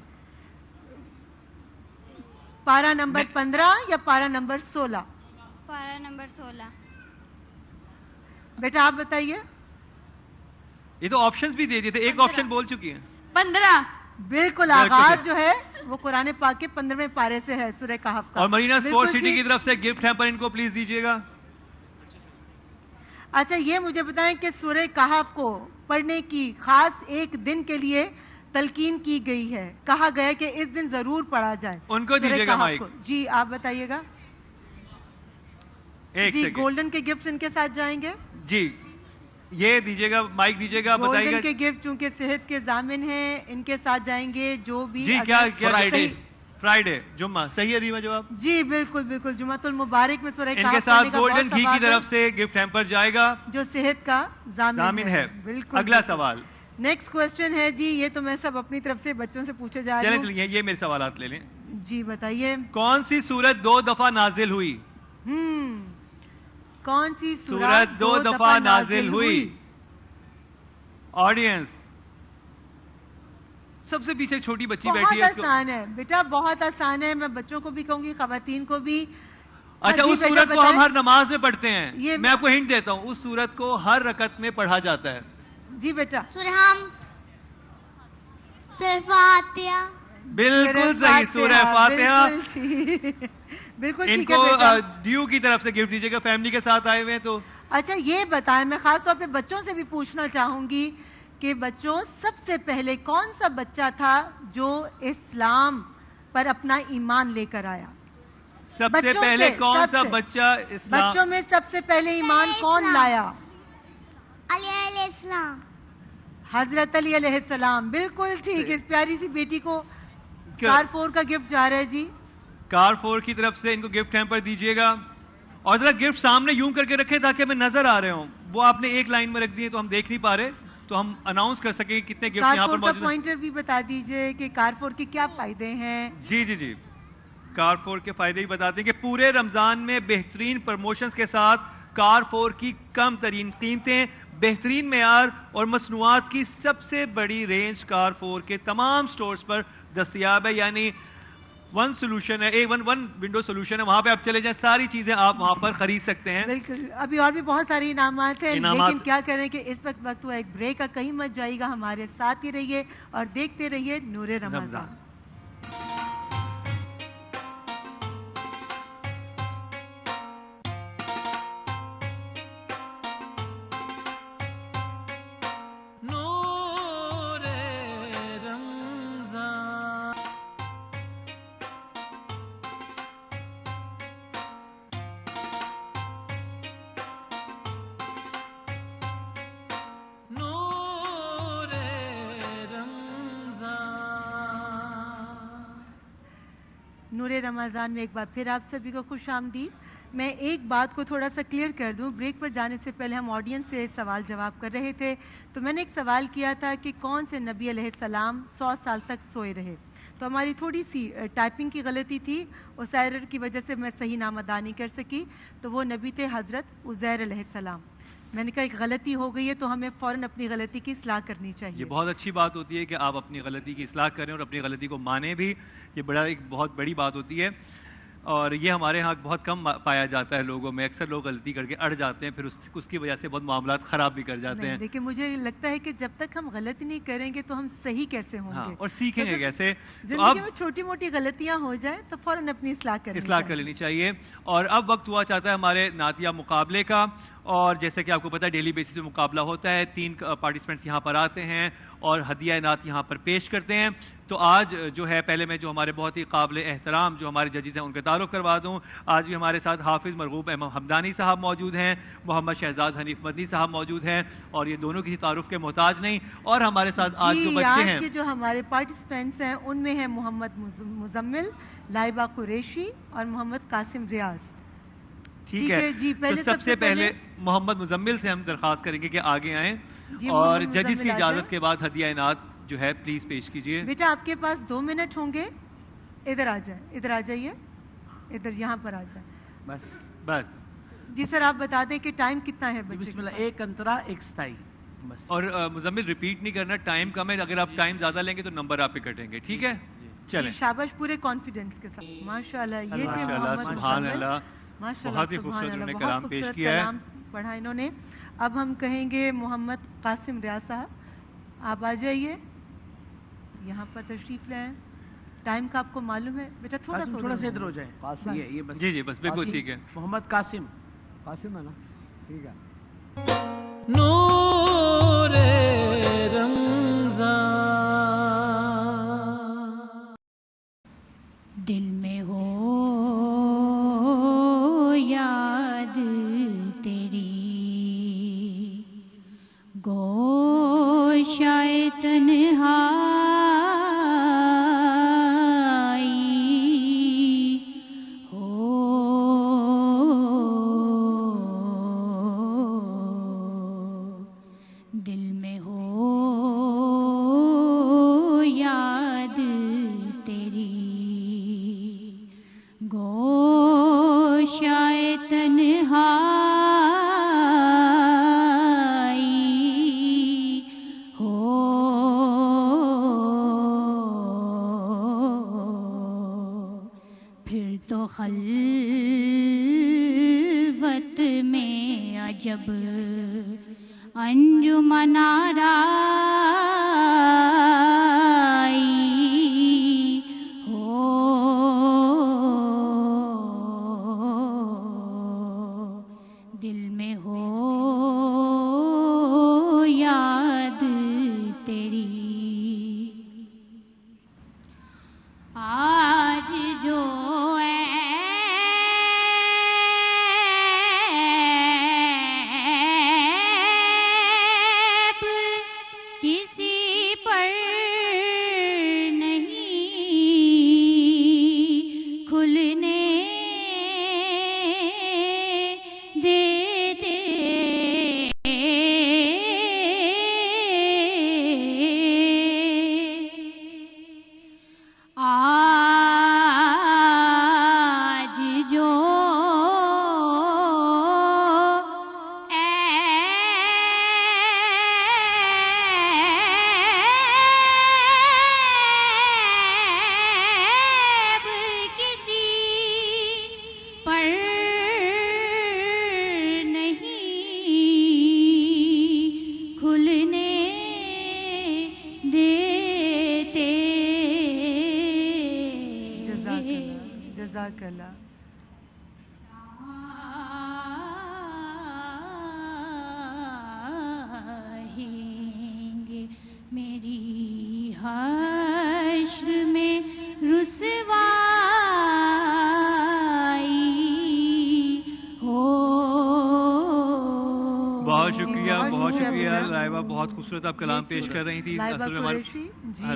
پارہ نمبر 15 یا پارہ نمبر 16؟ پارہ نمبر 16. بیٹا آپ بتائیے. یہ تو آپشنز بھی دے دیے تھے, ایک آپشن بول چکی ہیں. 15. بالکل, آغاز جو ہے وہ قرآن پاک کے 15ویں پارے سے ہے سورہ کہف کا. اور مرینا سپورٹ سٹی کی طرف سے گفٹ ہیمپر ان کو پلیز دیجیے گا. اچھا یہ مجھے بتائیں کہ سورہ کہف کو پڑھنے کی خاص ایک دن کے لیے تلقین کی گئی ہے, کہا گیا کہ اس دن ضرور پڑھا جائے. ان کو دیجیے گا مائک. جی آپ بتائیے گا. جی گولڈن کے گفٹ ان کے ساتھ جائیں گے. جی یہ دیجیے گا مائک, دیجیے گا, بتائیے گا. گولڈن کے گفٹ چونکہ صحت کے ضامن ہیں ان کے ساتھ جائیں گے جو بھی. جی کیا فرائیڈے جمعہ صحیح ہے ریما جواب. جی بالکل بالکل, جمعۃ المبارک میں سورہ کہف ان کے ساتھ گولڈن گھی کی طرف سے گفٹ ہیمپر جائے گا جو صحت کا ضامن ہے. بالکل. اگلا سوال. نیکسٹ کوسچن ہے جی, یہ تو میں سب اپنی طرف سے بچوں سے پوچھے جا رہے ہیں. چلیں یہ میرے سوالات لے لیں. جی بتائیے. کون سی سورت 2 دفعہ نازل ہوئی؟ کون سی سورت 2 دفعہ نازل ہوئی؟ آڈینس سب سے پیچھے چھوٹی بچی بیٹھی ہے. بہت آسان ہے بیٹا, بہت آسان ہے. میں بچوں کو بھی کہوں گی, خواتین کو بھی. اچھا اس سورت کو ہم ہر نماز میں پڑھتے ہیں. میں آپ کو ہنٹ دیتا ہوں, اس سورت کو ہر رکعت میں پڑھا جاتا ہے. جی بیٹا. سورہ حمد, سورہ فاتحہ. بالکل صحیح, سورہ فاتحہ. بالکل ان ٹھیک ہے کو بیٹا. ڈیو کی طرف سے گفٹ دیجیے گا, فیملی کے ساتھ آئے ہوئے ہیں تو. اچھا یہ بتائیں, میں خاص طور پہ بچوں سے بھی پوچھنا چاہوں گی کہ بچوں سب سے پہلے کون سا بچہ تھا جو اسلام پر اپنا ایمان لے کر آیا؟ سب سے پہلے کون سا بچہ اسلام, بچوں میں سب سے پہلے ایمان کون لایا؟ علی علیہ السلام. حضرت علی علیہ السلام. بالکل ٹھیک. اس پیاری سی بیٹی کو کار4 کا گفٹ جا رہا ہے. جی کار4 کی طرف سے ان کو گفٹ ہیمپر دیجیے گا. اور ذرا گفٹ سامنے یوں کر کے رکھیں تاکہ ہمیں نظر آ رہے ہوں. وہ آپ نے ایک لائن میں رکھ دیے تو ہم دیکھ نہیں پا رہے, تو ہم اناؤنس کر سکیں کتنے گفٹ یہاں پر موجود ہیں. پوائنٹر بھی بتا دیجئے کہ کار4 کے کیا فائدے ہیں. جی کار4 کے فائدے ہی بتاتے ہیں کہ پورے رمضان میں بہترین پروموشنز کے ساتھ کار4 کی کم ترین قیمتیں, بہترین معیار اور مصنوعات کی سب سے بڑی رینج کارفور کے تمام سٹورز پر دستیاب ہے. یعنی ون سولوشن ہے, ون ونڈو سولوشن ہے, وہاں پہ آپ چلے جائیں, ساری چیزیں آپ وہاں پر خرید سکتے ہیں. بالکل. ابھی اور بھی بہت سارے انعامات ہیں, لیکن کیا کریں کہ اس وقت ہوا ایک بریک کا, کہیں مت جائیے گا, ہمارے ساتھ ہی رہیے اور دیکھتے رہیے نور رمضان. نور رمضان میں ایک بار پھر آپ سبھی کو خوش آمدید. میں ایک بات کو تھوڑا سا کلیئر کر دوں. بریک پر جانے سے پہلے ہم آڈینس سے سوال جواب کر رہے تھے, تو میں نے ایک سوال کیا تھا کہ کون سے نبی علیہ السلام 100 سال تک سوئے رہے. تو ہماری تھوڑی سی ٹائپنگ کی غلطی تھی, اس ایرر کی وجہ سے میں صحیح نام ادا نہیں کر سکی. تو وہ نبی تھے حضرت عزیر علیہ السلام. میں نے کہا ایک غلطی ہو گئی ہے تو ہمیں فوراً اپنی غلطی کی اصلاح کرنی چاہیے. یہ بہت اچھی بات ہوتی ہے کہ آپ اپنی غلطی کی اصلاح کریں اور اپنی غلطی کو مانیں بھی. یہ ایک بہت بڑی بات ہوتی ہے, اور یہ ہمارے ہاں بہت کم پایا جاتا ہے لوگوں میں. اکثر لوگ غلطی کر کے اڑ جاتے ہیں, پھر اس کی وجہ سے بہت معاملات خراب بھی کر جاتے ہیں. لیکن مجھے لگتا ہے کہ جب تک ہم غلط نہیں کریں گے تو ہم صحیح کیسے ہوں گے, اور سیکھیں گے کیسے. زندگی میں چھوٹی موٹی غلطیاں ہو جائیں تو فوراً اپنی اصلاح کر لینی چاہیے. اور اب وقت ہوا چاہتا ہے ہمارے نعتیہ مقابلے کا, اور جیسے کہ آپ کو پتہ ہے ڈیلی بیسس پہ مقابلہ ہوتا ہے. 3 پارٹیسپینٹس یہاں پر آتے ہیں اور ہدیہ نعت یہاں پر پیش کرتے ہیں. تو آج جو ہے پہلے میں جو ہمارے بہت ہی قابل احترام جو ہمارے ججز ہیں ان کے تعارف کروا دوں. آج بھی ہمارے ساتھ حافظ مرغوب احمد حمدانی صاحب موجود ہیں, محمد شہزاد حنیف مدنی صاحب موجود ہیں, اور یہ دونوں کسی تعارف کے محتاج نہیں. اور ہمارے ساتھ آج جو بچے ہیں, آج کے جو ہمارے پارٹیسپینٹس ہیں ان میں ہیں محمد مزمل, لائبہ قریشی اور محمد قاسم ریاض. ٹھیک ہے جی, تو سب سے پہلے محمد مزمل سے ہم درخواست کریں گے کہ آگے آئیں, اور ججز کی اجازت کے بعد ہدیہ نعت جو ہے پلیز پیش کیجیے. بیٹا آپ کے پاس 2 منٹ ہوں گے, ادھر آ جائیں, ادھر آ جائیے, ادھر یہاں پر آ جائیں. بس جی سر آپ بتا دیں کہ ٹائم کتنا ہے بچے؟ بسم اللہ, 1 انترا 1 ستائی بس. اور مزمل ریپیٹ نہیں کرنا, ٹائم کم ہے, اگر آپ ٹائم زیادہ لیں گے تو نمبر آپ پہ کٹیں گے. ٹھیک ہے, چلیں. شاباش, پورے کانفیڈنس کے ساتھ. ماشاءاللہ, یہ تھے محمد سبحان اللہ, بہت ہی خوبصورت انہوں نے کلام پیش کیا ہے, پڑھا انہوں نے. اب ہم کہیں گے محمد قاسم ریاض صاحب, آپ آ جائیے, یہاں پر تشریف لائیں. ٹائم کا آپ کو معلوم ہے بیٹا, تھوڑا سا ادھر ہو جائیں. جی بس بالکل ٹھیک ہے. محمد قاسم ہے نا, ٹھیک ہے. نور رمضان دل میں ہو یاد تیری, گوشائے تنہائی ہو, دل میں ہو یاد تیری, گوشائے تنہائی تو خلوت میں عجب انجمن آرائی ہو, دل میں ہو یاد تیری. آج جو کس جزاک اللہ. چاہیں گے میری حشر میں رسوائی ہو. بہت شکریہ بہت شکریہ لائبہ, بہت خوبصورت آپ کلام پیش کر رہی تھی. لائبہ اصل میں قریشی,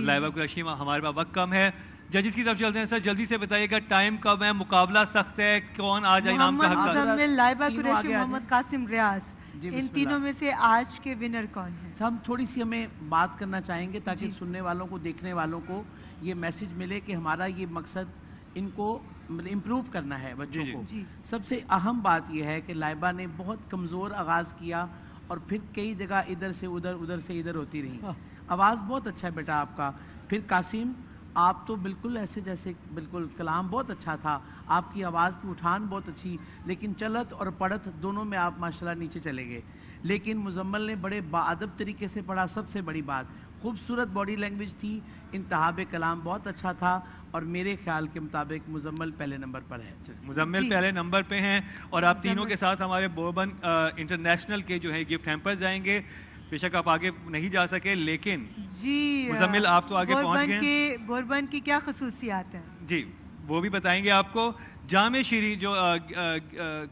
لائبہ قریشی, ہمارے پاس وقت کم ہے. ججز کی طرف چلتے ہیں. سر جلدی سے بتائیے گا ٹائم کب ہے, مقابلہ سخت ہے, کون آج انعام کا محمد حقدار؟ مزمل, لائبہ تینوں قریشی, آگے آ محمد قاسم ریاض, جی ان بسم تینوں اللہ. میں سے آج کے ونر کون ہیں؟ ہم تھوڑی سی ہمیں بات کرنا چاہیں گے تاکہ سننے والوں کو, دیکھنے والوں کو یہ میسج ملے کہ ہمارا یہ مقصد ان کو امپروو کرنا ہے بچوں کو. سب سے اہم بات یہ ہے کہ لائبہ نے بہت کمزور آغاز کیا اور پھر کئی جگہ ادھر سے ادھر, ادھر سے ادھر ہوتی رہی. آواز بہت اچھا ہے بیٹا آپ کا. پھر قاسم آپ تو بالکل ایسے جیسے بالکل کلام بہت اچھا تھا, آپ کی آواز کی اٹھان بہت اچھی, لیکن چلت اور پڑھت دونوں میں آپ ماشاءاللہ نیچے چلے گئے. لیکن مزمل نے بڑے باادب طریقے سے پڑھا. سب سے بڑی بات خوبصورت باڈی لینگویج تھی, انتہاب کلام بہت اچھا تھا, اور میرے خیال کے مطابق مزمل پہلے نمبر پر ہے. مزمل پہلے نمبر پہ ہیں, اور آپ تینوں کے ساتھ ہمارے بوربن انٹرنیشنل کے جو ہے گفٹ ہیمپر جائیں گے. بے شک آپ آگے نہیں جا سکے, لیکن جی مزمل آپ تو آگے پہنچ گئے. بوربن کی کیا خصوصیات ہیں؟ جی وہ بھی بتائیں گے آپ کو. جامع شیری جو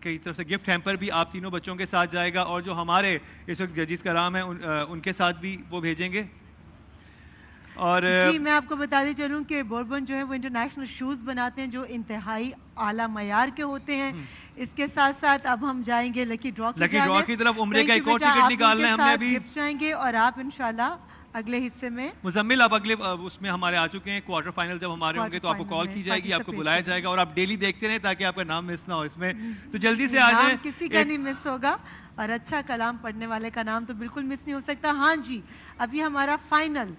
کی طرف سے گفٹ ہیمپر بھی آپ تینوں بچوں کے ساتھ جائے گا, اور جو ہمارے اس وقت ججز کا نام ہے ان کے ساتھ بھی وہ بھیجیں گے. اور جی میں آپ کو بتاتے چلوں کہ بوربن جو ہے وہ انٹرنیشنل شوز بناتے ہیں جو انتہائی اعلیٰ معیار کے ہوتے ہیں. اس کے ساتھ ساتھ اب ہم جائیں گے لکی ڈرا کی طرف. عمرے کا ایک اور ٹکٹ نکالنا ہے ہم نے ابھی. جائیں گے اور آپ انشاءاللہ اگلے حصے میں. مزمل آپ اگلے اس میں ہمارے آ چکے ہیں. کوارٹر فائنل جب ہمارے ہوں گے تو آپ کو کال کی جائے گی, آپ کو بلایا جائے گا, اور آپ ڈیلی دیکھتے رہیں تاکہ آپ کا نام مس نہ ہو اس میں. تو جلدی سے آ جائیں. کسی کا نہیں مس ہوگا, اور اچھا کلام پڑھنے والے کا نام تو بالکل مس نہیں ہو سکتا. ہاں جی, ابھی ہمارا فائنل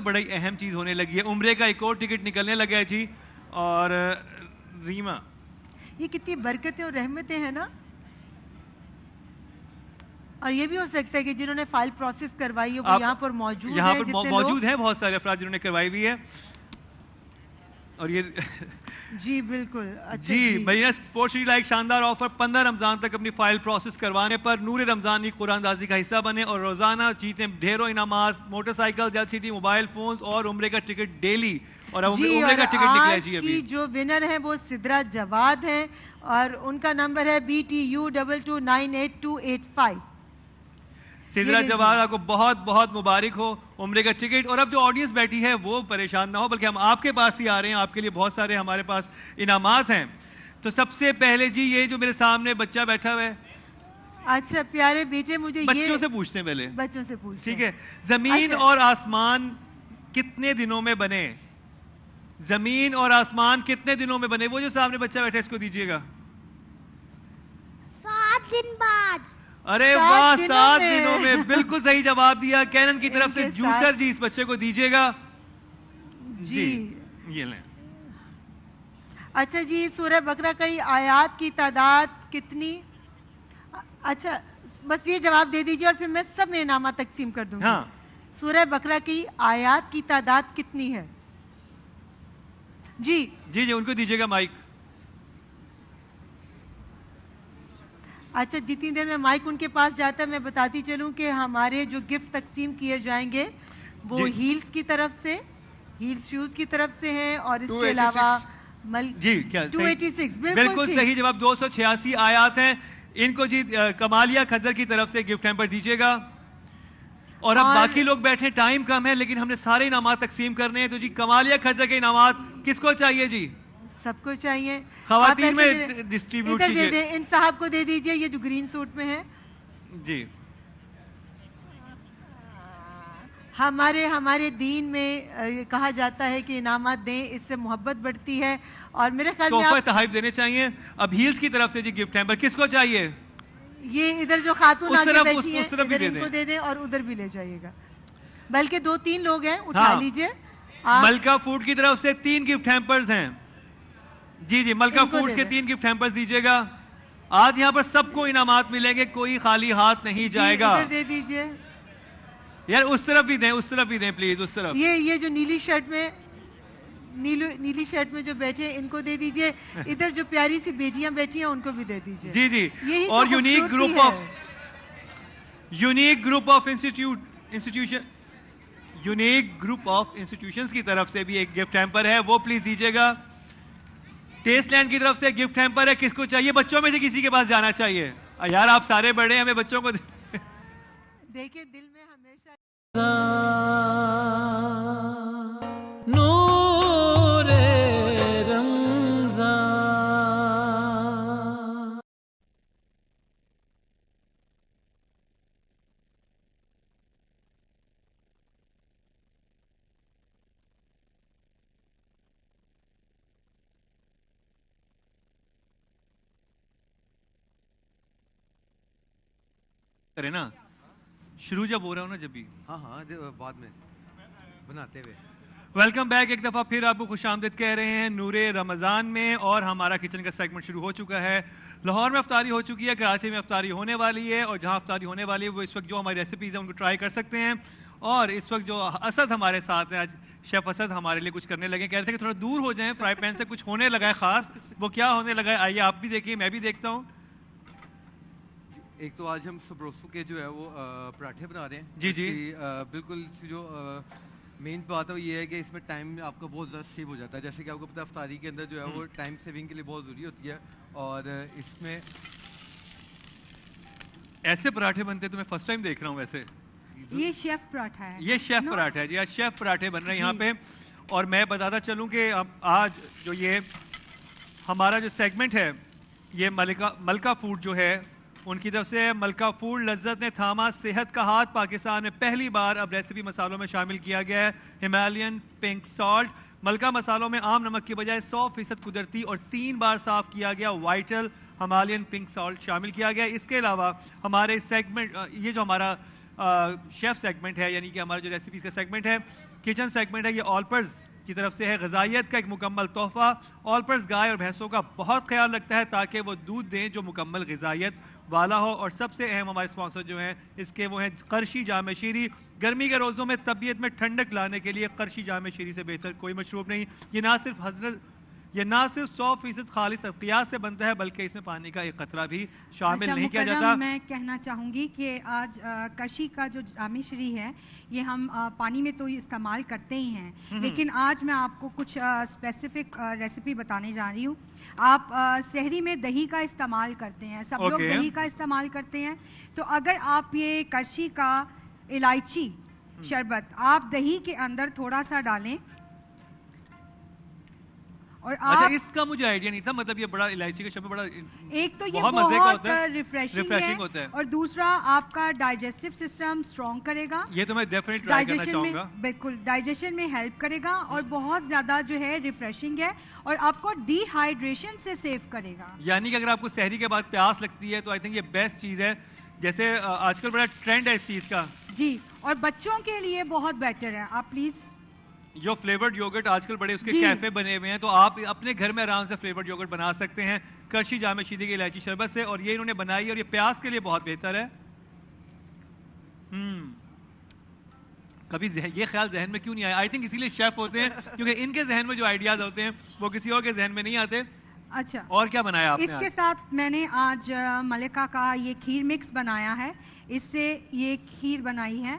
بڑی اہم چیز ہونے لگی ہے. عمرے کا ایک اور ٹکٹ نکلنے لگا ہے جی. اور ریما, یہ کتنی برکتیں اور رحمتیں ہیں نا. اور یہ بھی ہو سکتا ہے کہ جنہوں نے فائل پروسیس کروائی ہے وہ یہاں پر موجود ہیں. موجود ہیں بہت سارے افراد جنہوں نے کروائی ہوئی ہے. اور یہ جی بالکل. جی مرینا اسپورٹس شری لائک شاندار آفر. 15 رمضان تک اپنی فائل پروسیس کروانے پر نور رمضانی قرآن اندازی کا حصہ بنے اور روزانہ جیتیں ڈھیروں انعامات, motor cycle, LCD mobile phones اور عمرے کا ٹکٹ ڈیلی. اور عمرے کا ٹکٹ نکلا ہے جی ابھی. کی جو ونر ہیں وہ سدرا جواد ہیں, اور ان کا نمبر ہے BTU22982885. سدرا جواد آپ کو بہت بہت مبارک ہو عمرے کا ٹکٹ. اور اب جو آڈینس بیٹھی ہے وہ پریشان نہ ہو, بلکہ ہم آپ کے پاس ہی آ رہے ہیں. آپ کے لیے بہت سارے ہمارے پاس انعامات ہیں. تو سب سے پہلے جی یہ جو میرے سامنے بچہ بیٹھا ہوا ہے. اچھا پیارے بیٹے, مجھے بچوں سے پوچھتے ہیں پہلے. بچوں سے پوچھتے ٹھیک ہے. زمین اور آسمان کتنے دنوں میں بنے؟ زمین اور آسمان کتنے دنوں میں بنے؟ وہ جو سامنے بچہ بیٹھا ہے اس کو دیجیے گا. 7 دن بعد. ارے واہ, 7 دنوں میں. بالکل صحیح جواب دیا. کینن کی طرف سے جوسر جی اس بچے کو دیجیے گا. جی یہ لیں. اچھا جی, سورہ بقرہ کی آیات کی تعداد کتنی؟ اچھا بس یہ جواب دے دیجیے اور پھر میں سب میں انعامات تقسیم کر دوں گی. سورہ بقرہ کی آیات کی تعداد کتنی ہے؟ جی جی جی ان کو دیجیے گا مائک. اچھا جتنی دیر میں مائک ان کے پاس جاتا ہے میں بتاتی چلوں کہ ہمارے جو گفٹ تقسیم کیے جائیں گے وہ ہیلز کی طرف سے, ہیلز شوز کی طرف سے ہیں, اور اس کے علاوہ جی کیا 286 بالکل صحیح جواب. 286 آیات ہیں. ان کو جی کمالیہ کھدر کی طرف سے گفٹ ہیمپر دیجیے گا. اور اب باقی لوگ بیٹھے, ٹائم کم ہے لیکن ہم نے سارے انعامات تقسیم کرنے ہیں. تو جی کمالیہ کھدر کے انعامات کس کو چاہیے جی؟ سب کو چاہیے. خواتین میں ڈسٹریبیوٹ کیجئے. ان صاحب کو دے دیجئے یہ جو گرین سوٹ میں ہیں. جی ہمارے دین میں کہا جاتا ہے کہ انعامات دیں, اس سے محبت بڑھتی ہے. اور میرے خیال میں تحفہ تحائف دینے چاہیے. اب ہیلز کی طرف سے جی گفٹ ہیمپر کس کو چاہیے؟ یہ ادھر جو خاتون آگے بیٹھی ہیں ادھر ان کو دے دیں اور ادھر بھی لے جائیے گا. بلکہ 2-3 لوگ ہیں, اٹھا لیجئے. ملکہ فوڈ کی طرف سے 3 گفٹ ہیمپرز ہیں. جی جی ملکہ فوڈز کے 3 گفٹ ہیمپرز دیجیے گا. آج یہاں پر سب کو انعامات ملیں گے, کوئی خالی ہاتھ نہیں جائے گا. ادھر دے دیجئے یار اس طرف بھی دیں, اس طرف بھی دیں پلیز, اس طرف. یہ جو نیلی شرٹ میں نیلی شرٹ میں جو بیٹھے ہیں ان کو دے دیجئے, ادھر جو پیاری سی بیٹیاں بیٹھی ہیں ان کو بھی دے دیجئے. جی جی, یہی اور تو یونیک گروپ آف انسٹیٹیوشنز کی طرف سے بھی ایک گفٹ ہیمپر ہے, وہ پلیز دیجیے گا. ٹیسٹ لینڈ کی طرف سے گفٹ ہیمپر ہے, کس کو چاہیے؟ بچوں میں سے کسی کے پاس جانا چاہیے. یار آپ سارے بڑے ہیں, ہمیں بچوں کو دیکھیں دل میں ہمیشہ نور رمضان. کرے نا شروع جب ہو رہا ہوں نا, جب بھی ہاں بعد میں بناتے ہوئے. ویلکم بیک, ایک دفعہ پھر آپ کو خوش آمدید کہہ رہے ہیں نور رمضان میں. اور ہمارا کچن کا سیگمنٹ شروع ہو چکا ہے. لاہور میں افطاری ہو چکی ہے, کراچی میں افطاری ہونے والی ہے, اور جہاں افطاری ہونے والی ہے وہ اس وقت جو ہماری ریسیپیز ہیں ان کو ٹرائی کر سکتے ہیں. اور اس وقت جو اسد ہمارے ساتھ ہیں, آج شیف اسد ہمارے لیے کچھ کرنے لگے. کہہ رہے تھے کہ تھوڑا دور ہو جائیں, فرائی پین سے کچھ ہونے لگا ہے خاص. وہ کیا ہونے لگا ہے آئیے آپ بھی دیکھیے, میں بھی دیکھتا ہوں. ایک تو آج ہم سبروسو کے جو ہے وہ پراٹھے بنا رہے ہیں. جی جی, بالکل جو مین بات ہے وہ یہ ہے کہ اس میں ٹائم آپ کا بہت زیادہ سیو ہو جاتا ہے. جیسے کہ آپ کو پتہ ہے افطاری کے اندر جو ہے وہ ٹائم سیونگ کے لیے بہت ضروری ہوتی ہے. اور اس میں ایسے پراٹھے بنتے تو میں فرسٹ ٹائم دیکھ رہا ہوں. ویسے یہ شیف پراٹھا ہے, یہ شیف پراٹھا ہے جی, آج شیف پراٹھے بن رہے ہیں یہاں پہ. اور میں بتاتا چلوں کہ آج جو یہ ہمارا جو سیگمنٹ ہے یہ ملکہ فوڈ جو ہے ان کی طرف سے. ملکہ فوڈ لذت نے تھاما صحت کا ہاتھ. پاکستان میں پہلی بار اب ریسیپی مسالوں میں شامل کیا گیا ہے ہمالین پنک سالٹ. ملکہ مسالوں میں عام نمک کی بجائے 100% قدرتی اور 3 بار صاف کیا گیا وائٹل ہمالین پنک سالٹ شامل کیا گیا. اس کے علاوہ ہمارے سیگمنٹ, یہ جو ہمارا شیف سیگمنٹ ہے, یعنی کہ ہمارا جو ریسیپیز کا سیگمنٹ ہے, کچن سیگمنٹ ہے, یہ آلپرز کی طرف سے ہے. غذائیت کا ایک مکمل تحفہ. آلپرز گائے اور بھینسوں کا بہت خیال رکھتا ہے تاکہ وہ دودھ دیں جو مکمل غذائیت والا ہو. اور سب سے اہم ہمارے اسپانسر جو ہیں اس کے وہ ہیں قرشی جامع شیری. گرمی کے روزوں میں طبیعت میں ٹھنڈک لانے کے لیے قرشی جامع شیری سے بہتر کوئی مشروب نہیں. یہ نہ صرف 100% خالص ابقیات سے بنتا ہے بلکہ اس میں پانی کا ایک قطرہ بھی شامل نہیں کیا جاتا. میں کہنا چاہوں گی کہ آج کرشی کا جو جامع شیری ہے یہ ہم پانی میں تو استعمال کرتے ہی ہیں, لیکن آج میں آپ کو کچھ اسپیسیفک ریسیپی بتانے جا رہی ہوں. آپ سحری میں دہی کا استعمال کرتے ہیں, سب لوگ دہی کا استعمال کرتے ہیں. تو اگر آپ یہ کرشی کا الائچی شربت آپ دہی کے اندر تھوڑا سا ڈالیں, اور اچھا اس کا مجھے آئیڈیا نہیں تھا, مطلب یہ بڑا الائچی کا شربت بڑا ایک تو یہ بہت ریفریشنگ ہے, اور دوسرا آپ کا ڈائجسٹو سسٹم اسٹرانگ کرے گا. یہ تو میں ڈیفینیٹلی ٹرائی کرنا چاہوں گا. بالکل ڈائجیشن میں ہیلپ کرے گا, اور بہت زیادہ جو ہے ریفریشنگ ہے, اور آپ کو ڈی ہائیڈریشن سے سیو کرے گا. یعنی کہ اگر آپ کو سحری کے بعد پیاس لگتی ہے تو آئی تھنک یہ بیسٹ چیز ہے. جیسے آج کل بڑا ٹرینڈ ہے اس چیز کا. جی, اور بچوں کے لیے بہت بیٹر ہے. آپ پلیز جو فلیورڈ یوگرٹ آج کل بڑے اس کے کیفے بنے ہوئے ہیں, تو آپ اپنے گھر میں آرام سے فلیورڈ یوگرٹ بنا سکتے ہیں کرشی جامع شیری کی الائچی شربت سے. اور یہ انہوں نے بنائی اور یہ پیاس کے لیے بہت بہتر ہے. کبھی یہ خیال ذہن میں کیوں نہیں آیا؟ آئی تھنک اسی لیے شیف ہوتے ہیں کیونکہ ان کے ذہن میں جو آئیڈیاز ہوتے ہیں وہ کسی اور کے ذہن میں نہیں آتے. اچھا, اور کیا بنایا آپ نے؟ اس کے ساتھ میں نے آج ملکہ کا یہ کھیر مکس بنایا ہے. اس سے یہ کھیر بنائی ہے.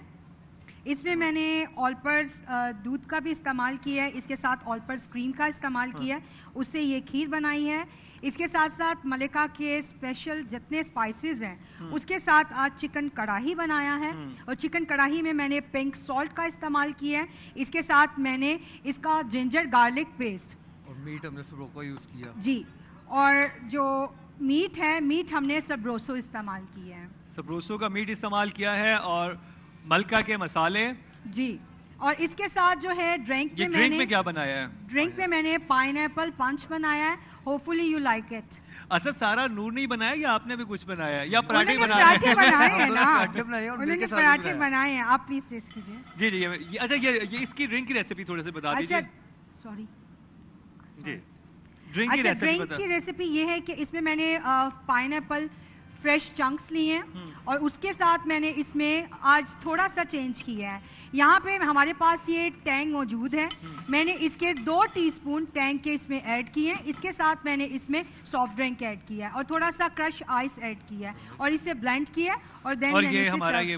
اس میں میں نے آلپرز دودھ کا بھی استعمال کیا ہے, اس کے ساتھ آلپرز کریم کا استعمال کیا ہے, اس سے یہ کھیر بنائی ہے. اس کے ساتھ ساتھ ملکہ کے اسپیشل جتنے اسپائسیز ہیں اس کے ساتھ آج چکن کڑاہی بنایا ہے, اور چکن کڑاہی میں نے پنک سالٹ کا استعمال کیا ہے. اس کے ساتھ میں نے اس کا جنجر گارلک پیسٹ, اور میٹ ہم نے سبروسو یوز کیا. جی, اور جو میٹ ہے, میٹ ہم نے سبروسو استعمال کیا ہے. سبروسو کا میٹ استعمال کیا ہے, اور ملکہ کے مسالے. جی, اور اس کے ساتھ جو ہے ڈرنک میں کیا بنایا ہے؟ ڈرنک میں میں نے پائن ایپل پنچ بنایا ہے. Hopefully you like it. اچھا, سارا نور نہیں بنایا یا آپ نے بھی کچھ بنایا ہے یا پراٹھے بنائے ہیں نا؟ انہوں نے پراٹھے بنائے ہیں. آپ پلیز ٹیسٹ کیجئے. جی جی, اچھا یہ اس کی ڈرنک کی ریسیپی تھوڑے سے بتا دیجیے. سوری جی, ڈرنک کی ریسیپی یہ ہے کہ اس میں نے پائن ایپل فریش چنکس لیے ہیں اور اس کے ساتھ میں نے اس میں آج تھوڑا سا چینج کیا ہے. یہاں پہ ہمارے پاس یہ ٹینگ موجود ہے, میں نے اس کے 2 ٹی اسپون ٹینگ کے اس میں ایڈ کیے ہیں. اس کے ساتھ میں نے اس میں سافٹ ڈرنک ایڈ کیا ہے اور تھوڑا سا کرش آئس ایڈ کیا ہے اور اسے بلینڈ کیا اور دین یہ ہمارا یہ